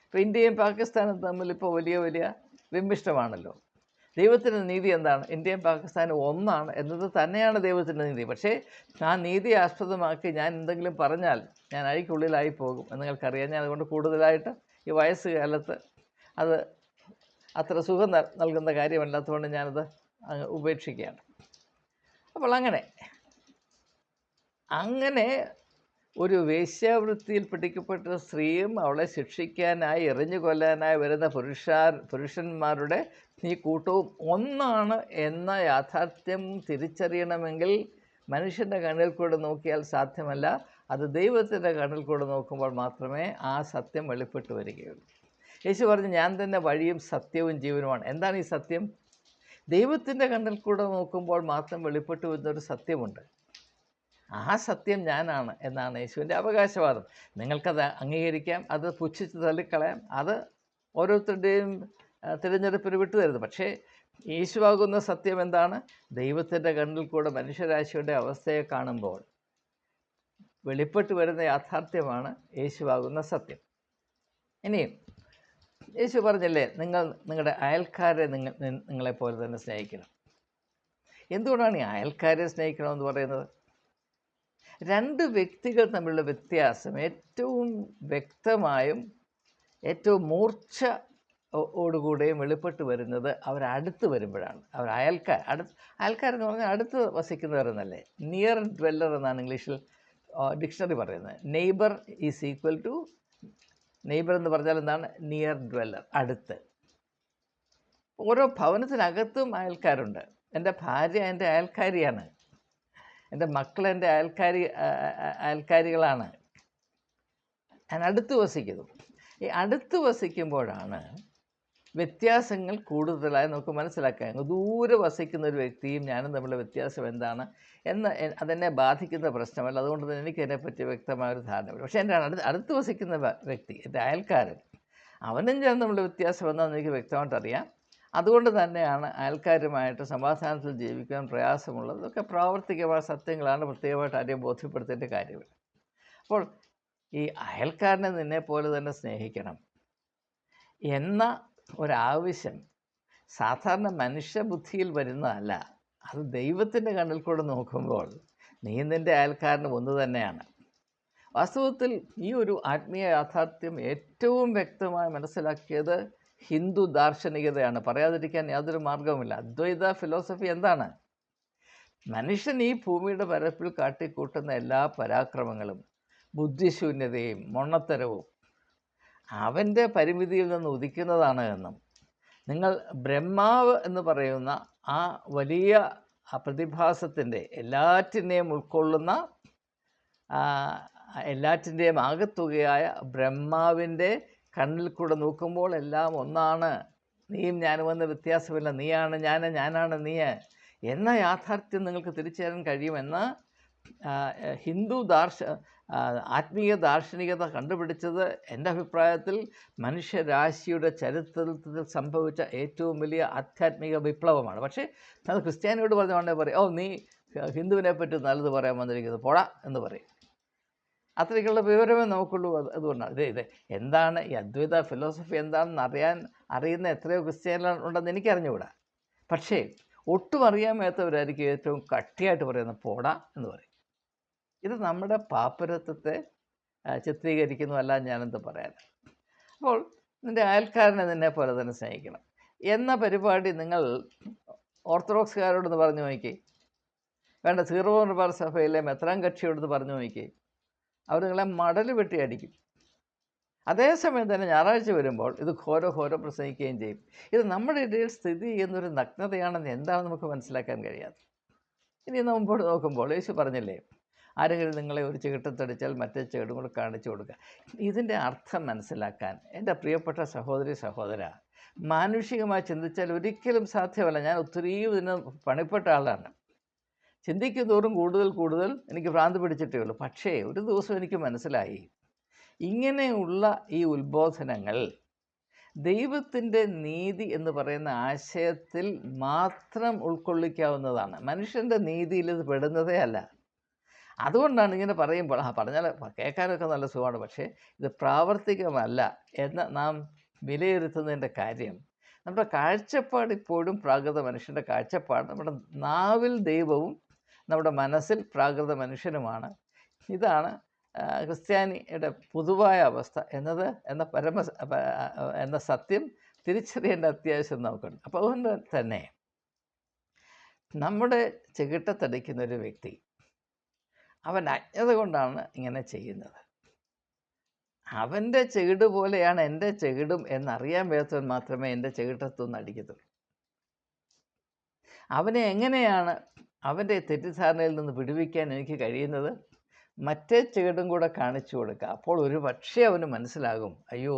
ഇപ്പോൾ ഇന്ത്യയും പാകിസ്ഥാനും തമ്മിൽ ഇപ്പോൾ വലിയ വലിയ വിമ്മിഷ്ടമാണല്ലോ. ദൈവത്തിൻ്റെ നീതി എന്താണ്? ഇന്ത്യയും പാകിസ്ഥാനും ഒന്നാണ് എന്നത് തന്നെയാണ് ദൈവത്തിൻ്റെ നീതി. പക്ഷേ ആ നീതി ആസ്പദമാക്കി ഞാൻ എന്തെങ്കിലും പറഞ്ഞാൽ ഞാൻ അഴിക്കുള്ളിലായി പോകും എന്ന് നിങ്ങൾക്കറിയാം. ഞാൻ അതുകൊണ്ട് കൂടുതലായിട്ട് ഈ വയസ്സുകാലത്ത് അത് അത്ര സുഖം നൽകുന്ന കാര്യമല്ലാത്തതുകൊണ്ട് ഞാനത് അങ്ങ് ഉപേക്ഷിക്കുകയാണ്. അപ്പോൾ അങ്ങനെ ഒരു വേശ്യാവൃത്തിയിൽ പിടിക്കപ്പെട്ട സ്ത്രീയും അവളെ ശിക്ഷിക്കാനായി എറിഞ്ഞു കൊല്ലാനായി വരുന്ന പുരുഷന്മാരുടെ ഈ കൂട്ടവും ഒന്നാണ് എന്ന യാഥാർത്ഥ്യം തിരിച്ചറിയണമെങ്കിൽ മനുഷ്യൻ്റെ കണ്ണിൽ കൂടെ നോക്കിയാൽ സാധ്യമല്ല. അത് ദൈവത്തിൻ്റെ കണ്ണിൽ കൂടെ നോക്കുമ്പോൾ മാത്രമേ ആ സത്യം വെളിപ്പെട്ട് വരികയുള്ളൂ. യേശു പറഞ്ഞു, ഞാൻ തന്നെ വഴിയും സത്യവും ജീവനുമാണ്. എന്താണ് ഈ സത്യം? ദൈവത്തിൻ്റെ കണ്ണിൽ കൂടെ നോക്കുമ്പോൾ മാത്രം വെളിപ്പെട്ട് വരുന്നൊരു സത്യമുണ്ട്. ആ സത്യം ഞാനാണ് എന്നാണ് യേശുവിൻ്റെ അവകാശവാദം. നിങ്ങൾക്കത് അംഗീകരിക്കാം, അത് പുച്ഛിച്ച് തള്ളിക്കളയാം, അത് ഓരോരുത്തരുടെയും തിരഞ്ഞെടുപ്പിന് വിട്ടുതരുന്നത്. പക്ഷേ യേശുവാകുന്ന സത്യം എന്താണ്? ദൈവത്തിൻ്റെ കണ്ണിൽ കൂടെ മനുഷ്യരാശിയുടെ അവസ്ഥയെ കാണുമ്പോൾ വെളിപ്പെട്ട് വരുന്ന യാഥാർത്ഥ്യമാണ് യേശുവാകുന്ന സത്യം. ഇനിയും യേശു പറഞ്ഞില്ലേ, നിങ്ങളുടെ അയൽക്കാരെ നിങ്ങളെപ്പോലെ തന്നെ സ്നേഹിക്കണം. എന്തുകൊണ്ടാണ് ഈ അയൽക്കാരെ സ്നേഹിക്കണമെന്ന് പറയുന്നത്? രണ്ട് വ്യക്തികൾ തമ്മിലുള്ള വ്യത്യാസം ഏറ്റവും വ്യക്തമായും ഏറ്റവും ഓടുകൂടെയും വെളിപ്പെട്ട് വരുന്നത് അവരടുത്ത് വരുമ്പോഴാണ്. അയൽക്കാരെന്ന് പറഞ്ഞാൽ അടുത്ത് വസിക്കുന്നവരെന്നല്ലേ. നിയർ ഡ്വെല്ലർ എന്നാണ് ഇംഗ്ലീഷിൽ ഡിക്ഷണറി പറയുന്നത്. Neighbour is equal to, neighbour എന്ന് പറഞ്ഞാൽ എന്താണ്? നിയർ ഡ്വെല്ലർ, അടുത്ത്. ഓരോ ഭവനത്തിനകത്തും അയൽക്കാരുണ്ട്. എൻ്റെ ഭാര്യ എൻ്റെ അയൽക്കാരിയാണ്, എൻ്റെ മക്കൾ എൻ്റെ അയൽക്കാരികളാണ്. ഞാൻ അടുത്ത് വസിക്കുന്നു. ഈ അടുത്ത് വസിക്കുമ്പോഴാണ് വ്യത്യാസങ്ങൾ കൂടുതലായി നമുക്ക് മനസ്സിലാക്കാൻ. ദൂരെ വസിക്കുന്ന ഒരു വ്യക്തിയും ഞാനും തമ്മിലുള്ള വ്യത്യാസം എന്താണ് എന്ന് അതെന്നെ ബാധിക്കുന്ന പ്രശ്നമല്ല. അതുകൊണ്ട് തന്നെ എനിക്ക് അതിനെപ്പറ്റി വ്യക്തമായൊരു ധാരണ. പക്ഷേ എൻ്റെ അടുത്ത് വസിക്കുന്ന വ്യക്തി, എൻ്റെ അയൽക്കാരൻ, അവനും ഞാൻ തമ്മിലുള്ള വ്യത്യാസം എന്താണെന്ന് എനിക്ക് വ്യക്തമായിട്ട് അറിയാം. അതുകൊണ്ട് തന്നെയാണ് അയൽക്കാരുമായിട്ട് സമാധാനത്തിൽ ജീവിക്കാൻ പ്രയാസമുള്ളത്. ഇതൊക്കെ പ്രാവർത്തികമായ സത്യങ്ങളാണ്, പ്രത്യേകമായിട്ട് ആരെയും ബോധ്യപ്പെടുത്തേണ്ട കാര്യമില്ല. അപ്പോൾ ഈ അയൽക്കാരനെ നിന്നെപ്പോലെ തന്നെ സ്നേഹിക്കണം എന്ന ഒരാവശ്യം സാധാരണ മനുഷ്യബുദ്ധിയിൽ വരുന്നതല്ല. അത് ദൈവത്തിൻ്റെ കണ്ണിൽ കൂടെ നോക്കുമ്പോൾ നീ നിൻ്റെ അയൽക്കാരനും ഒന്ന് തന്നെയാണ്. വാസ്തവത്തിൽ ഈ ഒരു ആത്മീയ യാഥാർത്ഥ്യം ഏറ്റവും വ്യക്തമായി മനസ്സിലാക്കിയത് ഹിന്ദു ദാർശനികതയാണ്. പറയാതിരിക്കാൻ യാതൊരു മാർഗവുമില്ല. അദ്വൈത ഫിലോസഫി എന്താണ്? മനുഷ്യൻ ഈ ഭൂമിയുടെ പരപ്പിൽ കാട്ടിക്കൂട്ടുന്ന എല്ലാ പരാക്രമങ്ങളും ബുദ്ധിശൂന്യതയും മൊണ്ണത്തരവും അവൻ്റെ പരിമിതിയിൽ നിന്ന് ഉദിക്കുന്നതാണ് എന്നും, നിങ്ങൾ ബ്രഹ്മാവ് എന്ന് പറയുന്ന ആ വലിയ പ്രതിഭാസത്തിൻ്റെ എല്ലാറ്റിനെയും ഉൾക്കൊള്ളുന്ന എല്ലാറ്റിൻ്റെയും ആകത്തുകയായ ബ്രഹ്മാവിൻ്റെ കണ്ണിൽ കൂടെ നോക്കുമ്പോൾ എല്ലാം ഒന്നാണ്, നീയും ഞാനുമെന്ന വ്യത്യാസമില്ല, നീയാണ് ഞാൻ, ഞാനാണ് നീ എന്ന യാഥാർത്ഥ്യം നിങ്ങൾക്ക് തിരിച്ചറിയാൻ കഴിയുമെന്ന് ഹിന്ദു ആത്മീയ ദാർശനികത കണ്ടുപിടിച്ചത് എൻ്റെ അഭിപ്രായത്തിൽ മനുഷ്യരാശിയുടെ ചരിത്രത്തിൽ സംഭവിച്ച ഏറ്റവും വലിയ ആധ്യാത്മിക വിപ്ലവമാണ്. പക്ഷേ അത് ക്രിസ്ത്യാനിയോട് പറഞ്ഞുകൊണ്ടേ പറയും, ഓ നീ ഹിന്ദുവിനെ പറ്റി നല്ലത് പറയാൻ വന്നിരിക്കുന്നത്, പോടാ എന്ന് പറയും. അത്രയ്ക്കുള്ള വിവരമേ നമുക്കുള്ളൂ. അതുകൊണ്ടാണ് ഇത് എന്താണ് ഈ അദ്വൈത ഫിലോസഫി എന്താണെന്ന് അറിയുന്ന എത്രയോ ക്രിസ്ത്യാനികളുണ്ടെന്ന് എനിക്കറിഞ്ഞുകൂടാ. പക്ഷേ ഒട്ടും അറിയാൻ മേത്തവരായിരിക്കും ഏറ്റവും കട്ടിയായിട്ട് പറയുന്നത് പോടാ എന്ന് പറയും. ഇത് നമ്മുടെ പാപ്പരത്വത്തെ ചിത്രീകരിക്കുന്നതല്ല, ഞാനെന്ത് പറയാൻ. അപ്പോൾ നിൻ്റെ അയൽക്കാരനെ നിന്നെ പോലെ തന്നെ സ്നേഹിക്കണം. എന്ന പരിപാടി നിങ്ങൾ ഓർത്തഡോക്സുകാരോടൊന്ന് പറഞ്ഞു നോക്കി, വേണ്ട സീറോ മലബാർ സഭയിലെ മെത്രാൻ കക്ഷിയോടൊന്ന് പറഞ്ഞു നോക്കി, അവർ നിങ്ങളെ മടൽ വെട്ടി അടിക്കും. അതേസമയം തന്നെ ഞായറാഴ്ച വരുമ്പോൾ ഇത് ഘോര പ്രസംഗിക്കുകയും ചെയ്യും. ഇത് നമ്മുടെ ഇടയിൽ സ്ഥിതി ചെയ്യുന്നൊരു നഗ്നതയാണെന്ന് എന്താണ് നമുക്ക് മനസ്സിലാക്കാൻ കഴിയാത്തത്? ഇനി മുമ്പോട്ട് നോക്കുമ്പോൾ യേശു പറഞ്ഞില്ലേ, ആരെങ്കിലും നിങ്ങളെ ഒരു ചെകിട്ടത്തടിച്ചാൽ മറ്റേ ചെകിടും കൂടെ കാണിച്ചു കൊടുക്കുക. ഇതിൻ്റെ അർത്ഥം മനസ്സിലാക്കാൻ എൻ്റെ പ്രിയപ്പെട്ട സഹോദരി സഹോദര, മാനുഷികമായി ചിന്തിച്ചാൽ ഒരിക്കലും സാധ്യമല്ല. ഞാൻ ഒത്തിരി ഇതിന് പണിപ്പെട്ട ആളാണ്. ചിന്തിക്കുന്നതോറും കൂടുതൽ എനിക്ക് ഭ്രാന്ത് പിടിച്ചിട്ടേ ഉള്ളൂ. പക്ഷേ ഒരു ദിവസം എനിക്ക് മനസ്സിലായി, ഇങ്ങനെയുള്ള ഈ ഉത്ബോധനങ്ങൾ ദൈവത്തിൻ്റെ നീതി എന്ന് പറയുന്ന ആശയത്തിൽ മാത്രം ഉൾക്കൊള്ളിക്കാവുന്നതാണ്. മനുഷ്യൻ്റെ നീതിയിൽ ഇത് പെടുന്നതേ അല്ല. അതുകൊണ്ടാണ് ഇങ്ങനെ പറയുമ്പോൾ പറഞ്ഞാൽ കേൾക്കാനൊക്കെ നല്ല സുഖമാണ്, പക്ഷേ ഇത് പ്രാവർത്തികമല്ല എന്ന് നാം വിലയിരുത്തുന്നതിൻ്റെ കാര്യം, നമ്മുടെ കാഴ്ചപ്പാട് ഇപ്പോഴും പ്രാകൃത മനുഷ്യൻ്റെ കാഴ്ചപ്പാട്. നമ്മുടെ നാവിൽ ദൈവവും നമ്മുടെ മനസ്സിൽ പ്രാകൃത മനുഷ്യനുമാണ്. ഇതാണ് ക്രിസ്ത്യാനിയുടെ പൊതുവായ അവസ്ഥ എന്ന സത്യം തിരിച്ചറിയേണ്ട അത്യാവശ്യം നമുക്കുണ്ട്. അപ്പോൾ അതുകൊണ്ട് തന്നെ നമ്മുടെ ചെകിട്ടത്തടിക്കുന്നൊരു വ്യക്തി അവൻ അജ്ഞത കൊണ്ടാണ് ഇങ്ങനെ ചെയ്യുന്നത്. അവൻ്റെ ചെകിട് പോലെയാണ് എൻ്റെ ചെകിടും എന്നറിയാൻ വയ്യാത്തവൻ മാത്രമേ എൻ്റെ ചെകിട്ടത്തൊന്ന് അടിക്കത്തുള്ളൂ. അവനെ എങ്ങനെയാണ് അവൻ്റെ തെറ്റിദ്ധാരണയിൽ നിന്ന് വിടുവിക്കാൻ എനിക്ക് കഴിയുന്നത്? മറ്റേ ചെകിടും കൂടെ കാണിച്ചു കൊടുക്കുക. അപ്പോൾ ഒരു പക്ഷേ അവന് മനസ്സിലാകും, അയ്യോ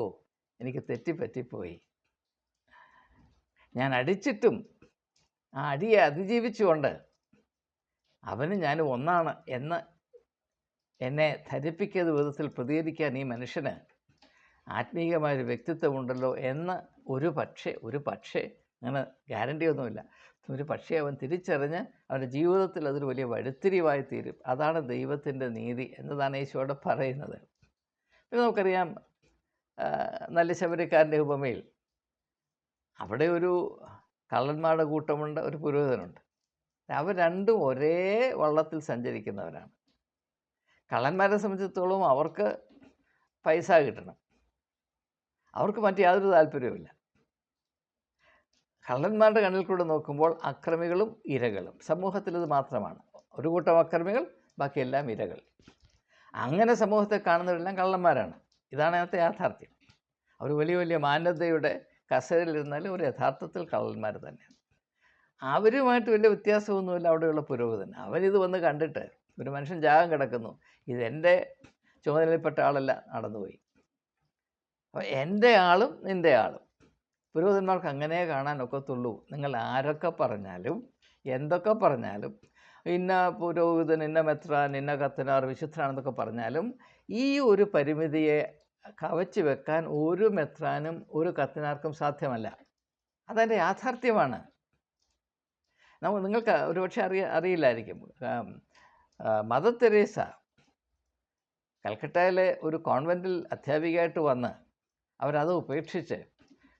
എനിക്ക് തെറ്റിപ്പറ്റിപ്പോയി, ഞാൻ അടിച്ചിട്ടും ആ അടിയെ അതിജീവിച്ചുകൊണ്ട് അവന് ഞാൻ ഒന്നാണ് എന്ന് എന്നെ ധരിപ്പിക്കുന്ന വിധത്തിൽ പ്രതികരിക്കാൻ ഈ മനുഷ്യന് ആത്മീയമായൊരു വ്യക്തിത്വമുണ്ടല്ലോ എന്ന് ഒരു പക്ഷേ അങ്ങനെ ഗ്യാരണ്ടിയൊന്നുമില്ല, ഒരു പക്ഷേ അവൻ തിരിച്ചറിഞ്ഞ് അവൻ്റെ ജീവിതത്തിൽ അതൊരു വലിയ വഴിത്തിരിവായി തീരും. അതാണ് ദൈവത്തിൻ്റെ നീതി എന്നതാണ് യേശുവോട് പറയുന്നത്. പിന്നെ നമുക്കറിയാം, നല്ല ശബരിക്കാരൻ്റെ ഉപമയിൽ അവിടെ ഒരു കള്ളന്മാരുടെ കൂട്ടമുണ്ട്, ഒരു പുരോഹിതനുണ്ട്. അവർ രണ്ടും ഒരേ വള്ളത്തിൽ സഞ്ചരിക്കുന്നവരാണ്. കള്ളന്മാരെ സംബന്ധിച്ചിടത്തോളം അവർക്ക് പൈസ കിട്ടണം, അവർക്ക് മറ്റ് യാതൊരു താല്പര്യവുമില്ല. കള്ളന്മാരുടെ കണ്ണിൽ കൂടെ നോക്കുമ്പോൾ അക്രമികളും ഇരകളും, സമൂഹത്തിൽ ഇത് മാത്രമാണ്. ഒരു കൂട്ടം അക്രമികൾ, ബാക്കിയെല്ലാം ഇരകൾ. അങ്ങനെ സമൂഹത്തെ കാണുന്നവരെല്ലാം കള്ളന്മാരാണ്. ഇതാണ് അതിനകത്തെ യാഥാർത്ഥ്യം. അവർ വലിയ മാന്യതയുടെ കസേരയിലിരുന്നാലും ഒരു യഥാർത്ഥത്തിൽ കള്ളന്മാർ തന്നെയാണ്. അവരുമായിട്ട് വലിയ വ്യത്യാസമൊന്നുമില്ല അവിടെയുള്ള പുരോഹിതൻ. അവനിത് വന്ന് കണ്ടിട്ട്, ഒരു മനുഷ്യൻ ജാഗം കിടക്കുന്നു, ഇതെൻ്റെ ചുമതലയിൽപ്പെട്ട ആളല്ല, നടന്നുപോയി. അപ്പോൾ എൻ്റെ ആളും നിൻ്റെ ആളും. പുരോഹിതന്മാർക്ക് അങ്ങനെ കാണാൻ ഒക്കത്തുള്ളൂ. നിങ്ങൾ ആരൊക്കെ പറഞ്ഞാലും എന്തൊക്കെ പറഞ്ഞാലും, ഇന്ന പുരോഹിതൻ, ഇന്ന മെത്രാൻ, ഇന്ന കത്തനാർ വിശുദ്ധനാണെന്നൊക്കെ പറഞ്ഞാലും, ഈ ഒരു പരിമിതിയെ കവച്ച് വെക്കാൻ ഒരു മെത്രാനും ഒരു കത്തനാർക്കും സാധ്യമല്ല. അതതിൻ്റെ യാഥാർത്ഥ്യമാണ്. നിങ്ങൾക്ക് ഒരുപക്ഷെ അറിയില്ലായിരിക്കും, മദർ തെരേസ കൽക്കട്ടയിലെ ഒരു കോൺവെൻറ്റിൽ അധ്യാപികയായിട്ട് വന്ന് അവരത് ഉപേക്ഷിച്ച്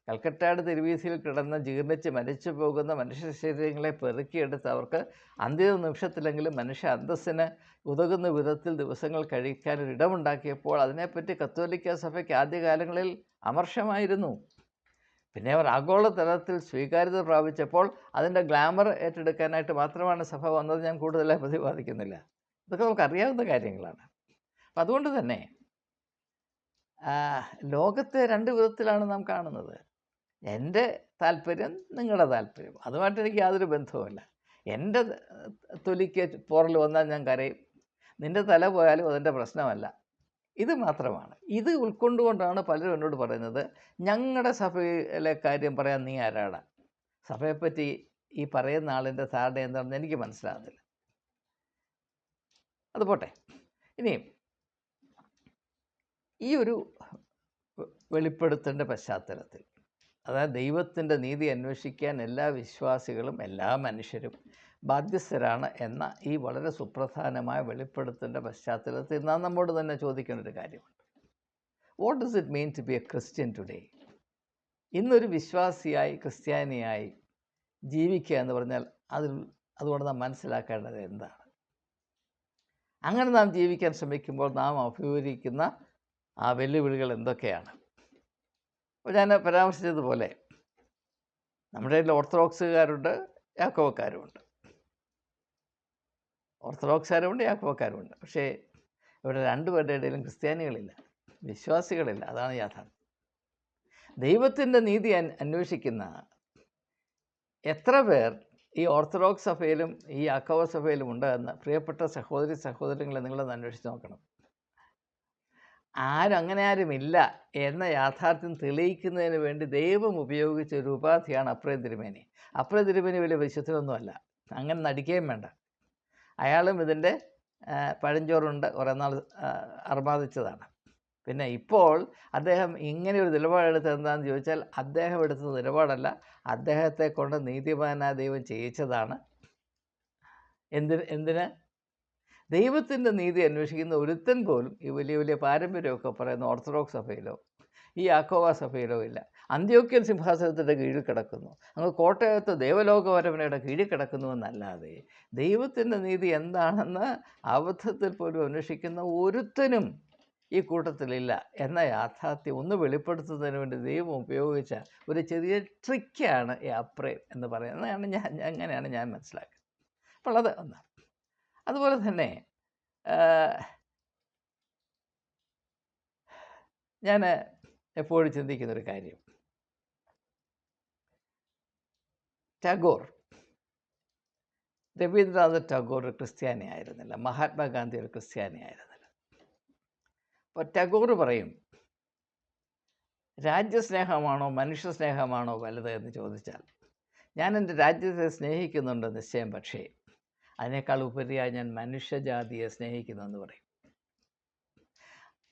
കൽക്കട്ടയുടെ തെരുവീഥിയിൽ കിടന്ന് ജീർണിച്ച് മരിച്ചു പോകുന്ന മനുഷ്യ ശരീരങ്ങളെ പെറുക്കിയെടുത്ത് അവർക്ക് അന്തിമ നിമിഷത്തിലെങ്കിലും മനുഷ്യ അന്തസ്സിന് ഉതകുന്ന വിധത്തിൽ ദിവസങ്ങൾ കഴിക്കാനൊരിടമുണ്ടാക്കിയപ്പോൾ അതിനെപ്പറ്റി കത്തോലിക്ക സഭയ്ക്ക് ആദ്യകാലങ്ങളിൽ അമർഷമായിരുന്നു. പിന്നെ അവർ ആഗോളതലത്തിൽ സ്വീകാര്യത പ്രാപിച്ചപ്പോൾ അതിൻ്റെ ഗ്ലാമർ ഏറ്റെടുക്കാനായിട്ട് മാത്രമാണ് സഭ വന്നത്. ഞാൻ കൂടുതലായി പ്രതിപാദിക്കുന്നില്ല, ഇതൊക്കെ നമുക്കറിയാവുന്ന കാര്യങ്ങളാണ്. അപ്പം അതുകൊണ്ട് തന്നെ ലോകത്തെ രണ്ട് വിധത്തിലാണ് നാം കാണുന്നത്. എൻ്റെ താല്പര്യം, നിങ്ങളുടെ താല്പര്യം, അതുമായിട്ട് എനിക്ക് യാതൊരു ബന്ധവുമില്ല. എൻ്റെ തൊലിക്ക് പോറൽ വന്നാൽ ഞാൻ കരയും, നിൻ്റെ തല പോയാലും അതെൻ്റെ പ്രശ്നമല്ല. ഇത് മാത്രമാണ്. ഇത് ഉൾക്കൊണ്ടുകൊണ്ടാണ് പലരും എന്നോട് പറയുന്നത്, ഞങ്ങളുടെ സഭയിലെ കാര്യം പറയാൻ നീ ആരാടാ? സഭയെപ്പറ്റി ഈ പറയുന്ന ആളിൻ്റെ ധാരണ എന്താണെന്ന് എനിക്ക് മനസ്സിലാകുന്നില്ല. അത് പോട്ടെ. ഇനിയും ഈ ഒരു വെളിപ്പെടുത്തേണ്ട പശ്ചാത്തലത്തിൽ, അതായത് ദൈവത്തിൻ്റെ നീതി അന്വേഷിക്കാൻ എല്ലാ വിശ്വാസികളും, എല്ലാ മനുഷ്യരും ബാധ്യസ്ഥരാണ് എന്ന ഈ വളരെ സുപ്രധാനമായ വെളിപ്പെടുത്തേണ്ട പശ്ചാത്തലത്തിൽ നാം നമ്മോട് തന്നെ ചോദിക്കേണ്ട ഒരു കാര്യമുണ്ട്. What does it mean to be a Christian today? ഇന്നൊരു വിശ്വാസിയായി, ക്രിസ്ത്യാനിയായി ജീവിക്കുക എന്ന് പറഞ്ഞാൽ അതുകൊണ്ട് നാം മനസ്സിലാക്കേണ്ടത് എന്താണ്? അങ്ങനെ നാം ജീവിക്കാൻ ശ്രമിക്കുമ്പോൾ നാം അഭിമുഖീകരിക്കുന്ന ആ വെല്ലുവിളികൾ എന്തൊക്കെയാണ്? അപ്പോൾ ഞാൻ പരാമർശിച്ചതുപോലെ നമ്മുടെ കയ്യിൽ ഓർത്തഡോക്സുകാരുണ്ട്, യാക്കോബക്കാരുമുണ്ട്. ഓർത്തഡോക്സുകാരുമുണ്ട്, യാക്കോബക്കാരുമുണ്ട്. പക്ഷേ ഇവിടെ രണ്ടുപേരുടെ ഇടയിലും ക്രിസ്ത്യാനികളില്ല, വിശ്വാസികളില്ല. അതാണ് യാഥാർത്ഥ്യം. ദൈവത്തിൻ്റെ നീതി അന്വേഷിക്കുന്ന എത്ര പേർ ഈ ഓർത്തഡോക്സ് സഭയിലും ഈ യാക്കോബ സഭയിലും ഉണ്ട് എന്ന് പ്രിയപ്പെട്ട സഹോദരങ്ങളെ നിങ്ങളൊന്ന് അന്വേഷിച്ച് നോക്കണം. അങ്ങനെ ആരുമില്ല എന്ന യാഥാർത്ഥ്യം തെളിയിക്കുന്നതിന് വേണ്ടി ദൈവം ഉപയോഗിച്ച ഒരു ഉപാധിയാണ് അപ്രയം തിരുമേനി. അപ്രയം തിരുമേനി വലിയ വിശുദ്ധനൊന്നുമല്ല, അങ്ങനെ നടിക്കുകയും വേണ്ട. അയാളും ഇതിൻ്റെ പഴഞ്ചോറുണ്ട് കുറേ നാൾ അർമാദിച്ചതാണ്. പിന്നെ ഇപ്പോൾ അദ്ദേഹം ഇങ്ങനെ ഒരു നിലപാടെടുത്തത് എന്താണെന്ന് ചോദിച്ചാൽ, അദ്ദേഹം എടുത്ത നിലപാടല്ല, അദ്ദേഹത്തെ കൊണ്ട് നീതിമാനായ ദൈവം ചെയ്യിച്ചതാണ്. എന്തിന് ദൈവത്തിൻ്റെ നീതി അന്വേഷിക്കുന്ന ഒരുത്തൻ പോലും ഈ വലിയ വലിയ പാരമ്പര്യമൊക്കെ പറയുന്ന ഓർത്തഡോക്സ് സഭയിലോ ഈ യാക്കോബ സഭയിലോ ഇല്ല. അന്ത്യോക്യൻ സിംഹാസനത്തിൻ്റെ കീഴിൽ കിടക്കുന്നു, അങ്ങ് കോട്ടയത്ത് ദേവലോകപരമ്പരയുടെ കീഴിൽ കിടക്കുന്നുവെന്നല്ലാതെ ദൈവത്തിൻ്റെ നീതി എന്താണെന്ന് അബദ്ധത്തിൽ പോലും അന്വേഷിക്കുന്ന ഒരുത്തനും ഈ കൂട്ടത്തിലില്ല എന്ന യാഥാർത്ഥ്യം ഒന്ന് വെളിപ്പെടുത്തുന്നതിന് വേണ്ടി ദൈവം ഉപയോഗിച്ച ഒരു ചെറിയ ട്രിക്കാണ് ഈ അപ്രയം എന്ന് പറയുന്നത്. അങ്ങനെയാണ് ഞാൻ മനസ്സിലാക്കുന്നത്. അപ്പോൾ അത് ഒന്നാണ്. അതുപോലെ തന്നെ ഞാൻ എപ്പോഴും ചിന്തിക്കുന്നൊരു കാര്യം, ടാഗോർ, രവീന്ദ്രനാഥ് ടാഗോർ ഒരു ക്രിസ്ത്യാനി ആയിരുന്നില്ല, മഹാത്മാഗാന്ധി ഒരു ക്രിസ്ത്യാനി ആയിരുന്നില്ല. അപ്പോൾ ടാഗോർ പറയും, രാജ്യസ്നേഹമാണോ മനുഷ്യ സ്നേഹമാണോ വലുത് എന്ന് ചോദിച്ചാൽ ഞാൻ എൻ്റെ രാജ്യത്തെ സ്നേഹിക്കുന്നുണ്ട് നിശ്ചയം, പക്ഷേ അതിനേക്കാൾ ഉപരിയായി ഞാൻ മനുഷ്യജാതിയെ സ്നേഹിക്കുന്നെന്ന് പറയും.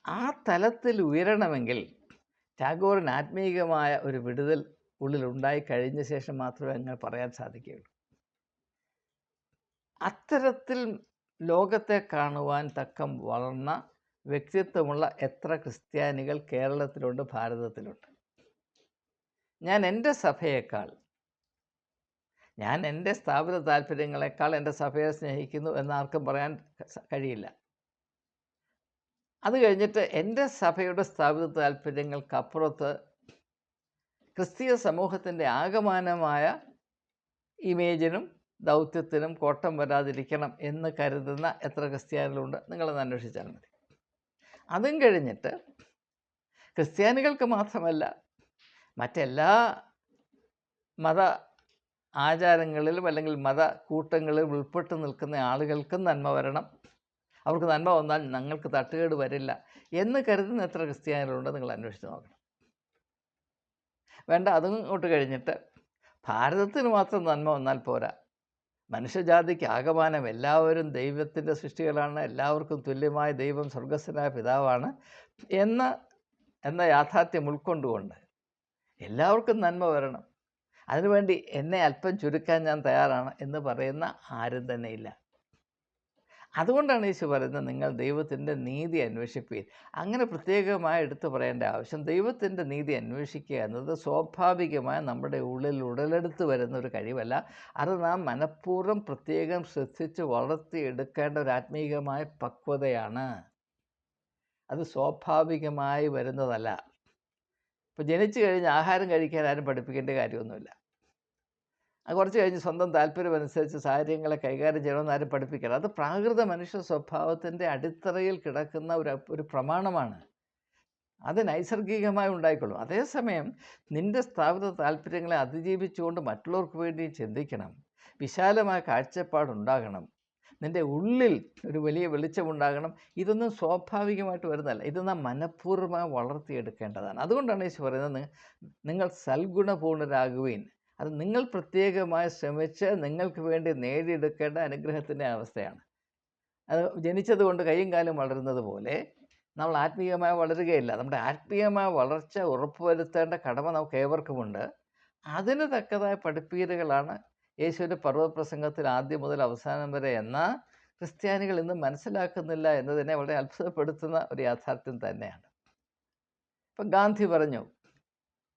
ആ തലത്തിൽ ഉയരണമെങ്കിൽ ടാഗോറിന് ആത്മീയമായ ഒരു വിടുതൽ ഉള്ളിലുണ്ടായി കഴിഞ്ഞ ശേഷം മാത്രമേ അങ്ങനെ പറയാൻ സാധിക്കുകയുള്ളൂ. അത്തരത്തിൽ ലോകത്തെ കാണുവാൻ തക്കം വളർന്ന വ്യക്തിത്വമുള്ള എത്ര ക്രിസ്ത്യാനികൾ കേരളത്തിലുണ്ട്, ഭാരതത്തിലുണ്ട്. ഞാൻ എൻ്റെ സഭയേക്കാൾ, ഞാൻ എൻ്റെ സ്ഥാപിത താല്പര്യങ്ങളെക്കാൾ എൻ്റെ സഭയെ സ്നേഹിക്കുന്നു എന്നാർക്കും പറയാൻ കഴിയില്ല. അത് കഴിഞ്ഞിട്ട് എൻ്റെ സഭയുടെ സ്ഥാപിത താല്പര്യങ്ങൾക്കപ്പുറത്ത് ക്രിസ്തീയ സമൂഹത്തിൻ്റെ ആകമാനമായ ഇമേജിനും ദൗത്യത്തിനും കോട്ടം വരാതിരിക്കണം എന്ന് കരുതുന്ന എത്ര ക്രിസ്ത്യാനികളുണ്ട്, നിങ്ങളൊന്ന് അന്വേഷിച്ചാൽ മതി. അതും കഴിഞ്ഞിട്ട് ക്രിസ്ത്യാനികൾക്ക് മാത്രമല്ല, മറ്റെല്ലാ മത ആചാരങ്ങളിലും അല്ലെങ്കിൽ മത കൂട്ടങ്ങളിലും ഉൾപ്പെട്ട് നിൽക്കുന്ന ആളുകൾക്കും നന്മ വരണം, അവർക്ക് നന്മ വന്നാൽ ഞങ്ങൾക്ക് തട്ടുകേട് വരില്ല എന്ന് കരുതുന്ന എത്ര ക്രിസ്ത്യാനികളുണ്ട്, നിങ്ങൾ അന്വേഷിച്ച് നോക്കണം. വേണ്ട, അതും ഇങ്ങോട്ട് കഴിഞ്ഞിട്ട് ഭാരതത്തിന് മാത്രം നന്മ വന്നാൽ പോരാ, മനുഷ്യജാതിക്ക് ആകമാനം എല്ലാവരും ദൈവത്തിൻ്റെ സൃഷ്ടികളാണ്, എല്ലാവർക്കും തുല്യമായ ദൈവം സ്വർഗസ്ഥനായ പിതാവാണ് എന്ന യാഥാർത്ഥ്യം ഉൾക്കൊണ്ടുകൊണ്ട് എല്ലാവർക്കും നന്മ വരണം, അതിനുവേണ്ടി എന്നെ അല്പം ചുരുക്കാൻ ഞാൻ തയ്യാറാണ് എന്ന് പറയുന്ന ആരും തന്നെ ഇല്ല. അതുകൊണ്ടാണ് യേശു പറയുന്നത്, നിങ്ങൾ ദൈവത്തിൻ്റെ നീതി അന്വേഷിപ്പീൻ. അങ്ങനെ പ്രത്യേകമായി എടുത്തു പറയേണ്ട ആവശ്യം, ദൈവത്തിൻ്റെ നീതി അന്വേഷിക്കുക എന്നത് സ്വാഭാവികമായി നമ്മുടെ ഉള്ളിൽ ഉടലെടുത്ത് വരുന്ന ഒരു കഴിവല്ല. അത് നാം മനഃപൂർവ്വം പ്രത്യേകം ശ്രദ്ധിച്ച് വളർത്തിയെടുക്കേണ്ട ഒരു ആത്മീയമായ പക്വതയാണ്. അത് സ്വാഭാവികമായി വരുന്നതല്ല. ഇപ്പോൾ ജനിച്ചു കഴിഞ്ഞ് ആഹാരം കഴിക്കാൻ ആരും പഠിപ്പിക്കേണ്ട കാര്യമൊന്നുമില്ല. കുറച്ച് കഴിഞ്ഞ് സ്വന്തം താല്പര്യമനുസരിച്ച് സാഹചര്യങ്ങളെ കൈകാര്യം ചെയ്യണമെന്ന് ആരും പഠിപ്പിക്കണം. അത് പ്രാകൃത മനുഷ്യ സ്വഭാവത്തിൻ്റെ അടിത്തറയിൽ കിടക്കുന്ന ഒരു പ്രമാണമാണ്. അത് നൈസർഗികമായി ഉണ്ടായിക്കൊള്ളും. അതേസമയം നിൻ്റെ സ്ഥാപിത താല്പര്യങ്ങളെ അതിജീവിച്ചുകൊണ്ട് മറ്റുള്ളവർക്ക് വേണ്ടി ചിന്തിക്കണം, വിശാലമായ കാഴ്ചപ്പാടുണ്ടാകണം, നിൻ്റെ ഉള്ളിൽ ഒരു വലിയ വെളിച്ചമുണ്ടാകണം. ഇതൊന്നും സ്വാഭാവികമായിട്ട് വരുന്നതല്ല, ഇത് നാം മനഃപൂർവ്വമായി വളർത്തിയെടുക്കേണ്ടതാണ്. അതുകൊണ്ടാണ് യേശു പറയുന്നത്, നിങ്ങൾ സൽഗുണപൂർണരാകുവീൻ. അത് നിങ്ങൾ പ്രത്യേകമായി ശ്രമിച്ച് നിങ്ങൾക്ക് വേണ്ടി നേടിയെടുക്കേണ്ട അനുഗ്രഹത്തിൻ്റെ അവസ്ഥയാണ്. അത് ജനിച്ചതുകൊണ്ട് കൈയും കാലും വളരുന്നത് പോലെ നമ്മൾ ആത്മീയമായി വളരുകയില്ല. നമ്മുടെ ആത്മീയമായ വളർച്ച ഉറപ്പുവരുത്തേണ്ട കടമ നമുക്ക് ഏവർക്കുമുണ്ട്. അതിന് തക്കതായ പഠിപ്പീരുകളാണ് യേശുവിൻ്റെ പർവ്വതപ്രസംഗത്തിൽ ആദ്യം മുതൽ അവസാനം വരെ എന്ന ക്രിസ്ത്യാനികൾ ഇന്ന് മനസ്സിലാക്കുന്നില്ല എന്നതിനെ വളരെ അത്ഭുതപ്പെടുത്തുന്ന ഒരു യാഥാർത്ഥ്യം തന്നെയാണ്. ഇപ്പം ഗാന്ധി പറഞ്ഞു,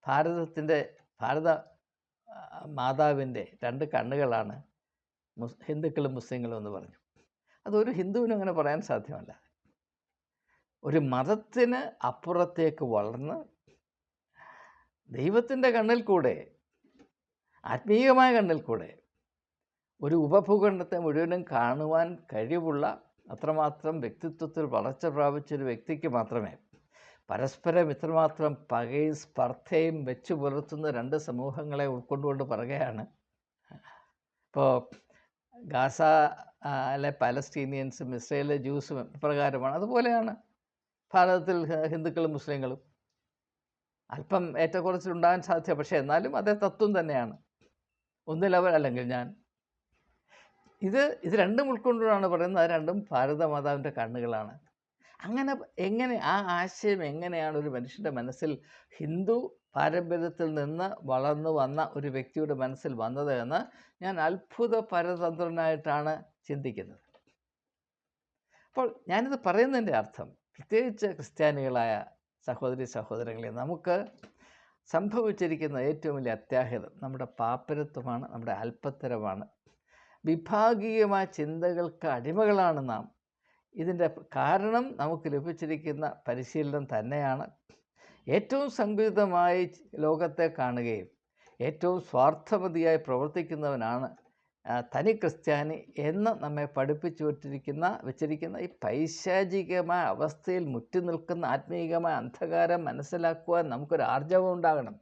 ഭാരത മാതാവിൻ്റെ 2 കണ്ണുകളാണ് ഹിന്ദുക്കളും മുസ്ലിങ്ങളും എന്ന് പറഞ്ഞു. അതൊരു ഹിന്ദുവിനും അങ്ങനെ പറയാൻ സാധ്യമല്ല. ഒരു മതത്തിന് അപ്പുറത്തേക്ക് വളർന്ന് ദൈവത്തിൻ്റെ കണ്ണിൽ കൂടെ ആത്മീയമായ കണ്ണിൽ കൂടെ ഒരു ഉപഭൂഖണ്ഡത്തെ മുഴുവനും കാണുവാൻ കഴിവുള്ള അത്രമാത്രം വ്യക്തിത്വത്തിൽ വളർച്ച പ്രാപിച്ചൊരു വ്യക്തിക്ക് മാത്രമേ പരസ്പരം ഇത്രമാത്രം പകയും സ്പർദ്ധയും വെച്ചു പുലർത്തുന്ന രണ്ട് സമൂഹങ്ങളെ ഉൾക്കൊണ്ടുകൊണ്ട് പറയുകയാണ്. ഇപ്പോൾ ഗാസ അല്ലെ പാലസ്തീനിയൻസും ഇസ്രയേലിലെ ജ്യൂസും പ്രകാരമാണ്. അതുപോലെയാണ് ഭാരതത്തിൽ ഹിന്ദുക്കളും മുസ്ലിങ്ങളും. അല്പം ഏറ്റക്കുറച്ചിലുണ്ടാകാൻ സാധ്യത, പക്ഷേ എന്നാലും അതേ തത്വം തന്നെയാണ്. ഒന്നിലവർ അല്ലെങ്കിൽ ഞാൻ. ഇത് രണ്ടും ഉൾക്കൊണ്ടാണ് പറയുന്നത്. അത് രണ്ടും ഭാരതമാതാവിൻ്റെ കണ്ണുകളാണ്. അങ്ങനെ എങ്ങനെ ആ ആശയം എങ്ങനെയാണ് ഒരു മനുഷ്യൻ്റെ മനസ്സിൽ, ഹിന്ദു പാരമ്പര്യത്തിൽ നിന്ന് വളർന്നു വന്ന ഒരു വ്യക്തിയുടെ മനസ്സിൽ വന്നത് എന്ന് ഞാൻ അത്ഭുത പരതന്ത്രനായിട്ടാണ് ചിന്തിക്കുന്നത്. അപ്പോൾ ഞാനിത് പറയുന്നതിൻ്റെ അർത്ഥം, പ്രത്യേകിച്ച് ക്രിസ്ത്യാനികളായ സഹോദരി സഹോദരങ്ങളെ, നമുക്ക് സംഭവിച്ചിരിക്കുന്ന ഏറ്റവും വലിയ അത്യാഹിതം നമ്മുടെ പാപ്പരത്വമാണ്, നമ്മുടെ അല്പത്തരമാണ്. വിഭാഗീയമായ ചിന്തകൾക്ക് അടിമകളാണ് നാം. ഇതിൻ്റെ കാരണം നമുക്ക് ലഭിച്ചിരിക്കുന്ന പരിശീലനം തന്നെയാണ്. ഏറ്റവും സങ്കുചിതമായി ലോകത്തെ കാണുകയും ഏറ്റവും സ്വാർത്ഥമതിയായി പ്രവർത്തിക്കുന്നവനാണ് തനി ക്രിസ്ത്യാനി എന്ന് നമ്മെ പഠിപ്പിച്ചു വെച്ചിരിക്കുന്ന ഈ പൈശാചികമായ അവസ്ഥയിൽ മുറ്റി നിൽക്കുന്ന ആത്മീയമായ അന്ധകാരം മനസ്സിലാക്കുവാൻ നമുക്കൊരു ആർജവം ഉണ്ടാകണം.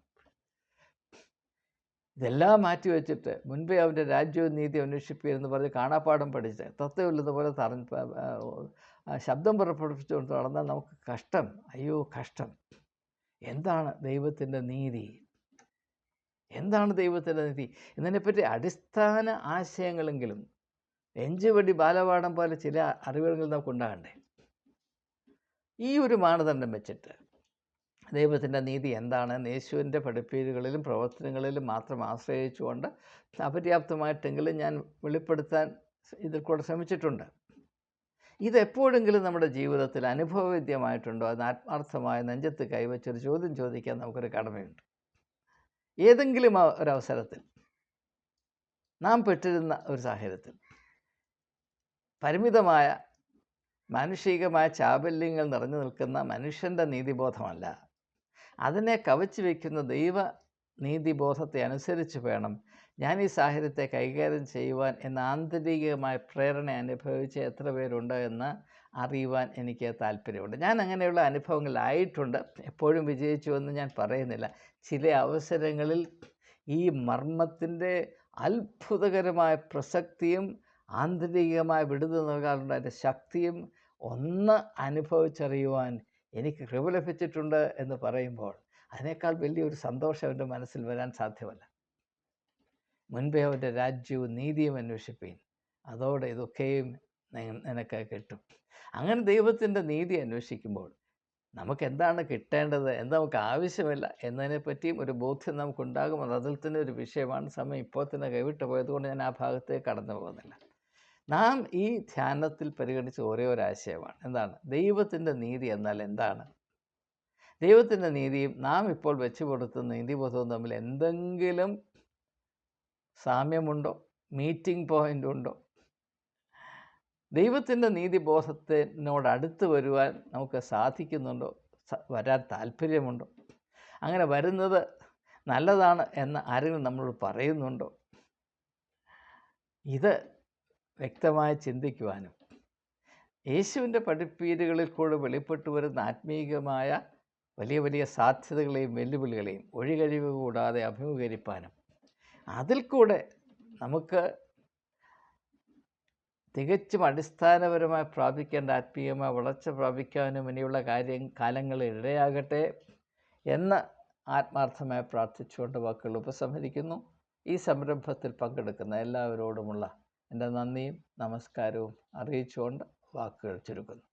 ഇതെല്ലാം മാറ്റിവെച്ചിട്ട് മുൻപേ അവൻ്റെ രാജ്യവും നീതി അന്വേഷിപ്പീരെന്ന് പറഞ്ഞ് കാണാപ്പാഠം പഠിച്ച് തത്വമില്ലതുപോലെ ശബ്ദം പുറപ്പെടുപ്പിച്ചുകൊണ്ട് നടന്നാൽ നമുക്ക് കഷ്ടം. അയ്യോ കഷ്ടം. എന്താണ് ദൈവത്തിൻ്റെ നീതി? എന്താണ് ദൈവത്തിൻ്റെ നീതി എന്നതിനെപ്പറ്റി അടിസ്ഥാന ആശയങ്ങളെങ്കിലും എഞ്ചുവടി ബാലപാഠം പോലെ ചില അറിവുകൾ നമുക്ക് ഉണ്ടാകണ്ടേ? ഈ ഒരു മാനദണ്ഡം വെച്ചിട്ട് ദൈവത്തിൻ്റെ നീതി എന്താണ് യേശുവിൻ്റെ പഠിപ്പീരുകളിലും പ്രവർത്തനങ്ങളിലും മാത്രം ആശ്രയിച്ചുകൊണ്ട് അപര്യാപ്തമായിട്ടെങ്കിലും ഞാൻ വെളിപ്പെടുത്താൻ ഇതിൽ കൂടെ ശ്രമിച്ചിട്ടുണ്ട്. ഇതെപ്പോഴെങ്കിലും നമ്മുടെ ജീവിതത്തിൽ അനുഭവവേദ്യമായിട്ടുണ്ടോ? അത് ആത്മാർത്ഥമായ നെഞ്ചത്ത് കൈവച്ചൊരു ചോദ്യം ചോദിക്കാൻ നമുക്കൊരു കടമയുണ്ട്. ഏതെങ്കിലും ഒരവസരത്തിൽ നാം പെട്ടിരുന്ന ഒരു സാഹചര്യത്തിൽ പരിമിതമായ മാനുഷികമായ ചാബല്യങ്ങൾ നിറഞ്ഞു നിൽക്കുന്ന മനുഷ്യൻ്റെ നീതിബോധമല്ല, അതിനെ കവച്ചു വയ്ക്കുന്ന ദൈവ നീതിബോധത്തെ അനുസരിച്ച് വേണം ഞാൻ ഈ സാഹചര്യത്തെ കൈകാര്യം ചെയ്യുവാൻ എന്ന ആന്തരികമായ പ്രേരണ അനുഭവിച്ച എത്ര പേരുണ്ട് എന്ന് അറിയുവാൻ എനിക്ക് താല്പര്യമുണ്ട്. ഞാൻ അങ്ങനെയുള്ള അനുഭവങ്ങളായിട്ടുണ്ട്. എപ്പോഴും വിജയിച്ചു എന്ന് ഞാൻ പറയുന്നില്ല. ചില അവസരങ്ങളിൽ ഈ മർമ്മത്തിൻ്റെ അത്ഭുതകരമായ പ്രസക്തിയും ആന്തരികമായ വിടുതൽ നൽകാനുള്ള അതിൻ്റെ ശക്തിയും ഒന്ന് അനുഭവിച്ചറിയുവാൻ എനിക്ക് കൃപ ലഭിച്ചിട്ടുണ്ട് എന്ന് പറയുമ്പോൾ അതിനേക്കാൾ വലിയൊരു സന്തോഷം അവൻ്റെ മനസ്സിൽ വരാൻ സാധ്യമല്ല. മുൻപേ അവൻ്റെ രാജ്യവും നീതിയും അന്വേഷിപ്പീൻ, അതോടെ ഇതൊക്കെയും നിനക്ക് കിട്ടും. അങ്ങനെ ദൈവത്തിൻ്റെ നീതി അന്വേഷിക്കുമ്പോൾ നമുക്ക് എന്താണ് കിട്ടേണ്ടത്, എന്താ നമുക്ക് ആവശ്യമില്ല എന്നതിനെപ്പറ്റിയും ഒരു ബോധ്യം നമുക്കുണ്ടാകും. അത് അതിൽ തന്നെ ഒരു വിഷയമാണ്. സമയം ഇപ്പോൾ തന്നെ കൈവിട്ട് പോയതുകൊണ്ട് ഞാൻ ആ ഭാഗത്തേക്ക് കടന്നു പോകുന്നില്ല. നാം ഈ ധ്യാനത്തിൽ പരിഗണിച്ച ഒരേ ഒരു ആശയമാണ്. എന്താണ് ദൈവത്തിൻ്റെ നീതി എന്നാൽ എന്താണ്? ദൈവത്തിൻ്റെ നീതിയും നാം ഇപ്പോൾ വെച്ചു കൊടുത്തുന്ന നീതിബോധവും തമ്മിൽ എന്തെങ്കിലും സാമ്യമുണ്ടോ? മീറ്റിംഗ് പോയിൻ്റ് ഉണ്ടോ? ദൈവത്തിൻ്റെ നീതിബോധത്തിനോടടുത്ത് വരുവാൻ നമുക്ക് സാധിക്കുന്നുണ്ടോ? വരാൻ താല്പര്യമുണ്ടോ? അങ്ങനെ വരുന്നത് നല്ലതാണ് എന്ന് ആരെങ്കിലും നമ്മളോട് പറയുന്നുണ്ടോ? ഇത് വ്യക്തമായി ചിന്തിക്കുവാനും യേശുവിൻ്റെ പഠിപ്പീരുകളിൽ കൂടെ വെളിപ്പെട്ടു വരുന്ന ആത്മീയമായ വലിയ വലിയ സാധ്യതകളെയും വെല്ലുവിളികളെയും ഒഴികഴിവ് കൂടാതെ അഭിമുഖീകരിപ്പാനും അതിൽ കൂടെ നമുക്ക് തികച്ചും അടിസ്ഥാനപരമായി പ്രാപിക്കേണ്ട ആത്മീയമായ വളർച്ച പ്രാപിക്കാനും ഇനിയുള്ള കാലങ്ങളിൽ ഇടയാകട്ടെ എന്ന് ആത്മാർത്ഥമായി പ്രാർത്ഥിച്ചുകൊണ്ട് വാക്കുകൾ ഉപസംഹരിക്കുന്നു. ഈ സംരംഭത്തിൽ പങ്കെടുക്കുന്ന എല്ലാവരോടുമുള്ള എൻ്റെ നന്ദിയും നമസ്കാരവും അറിയിച്ചുകൊണ്ട് വാക്കുകൾ ചുരുക്കുന്നു.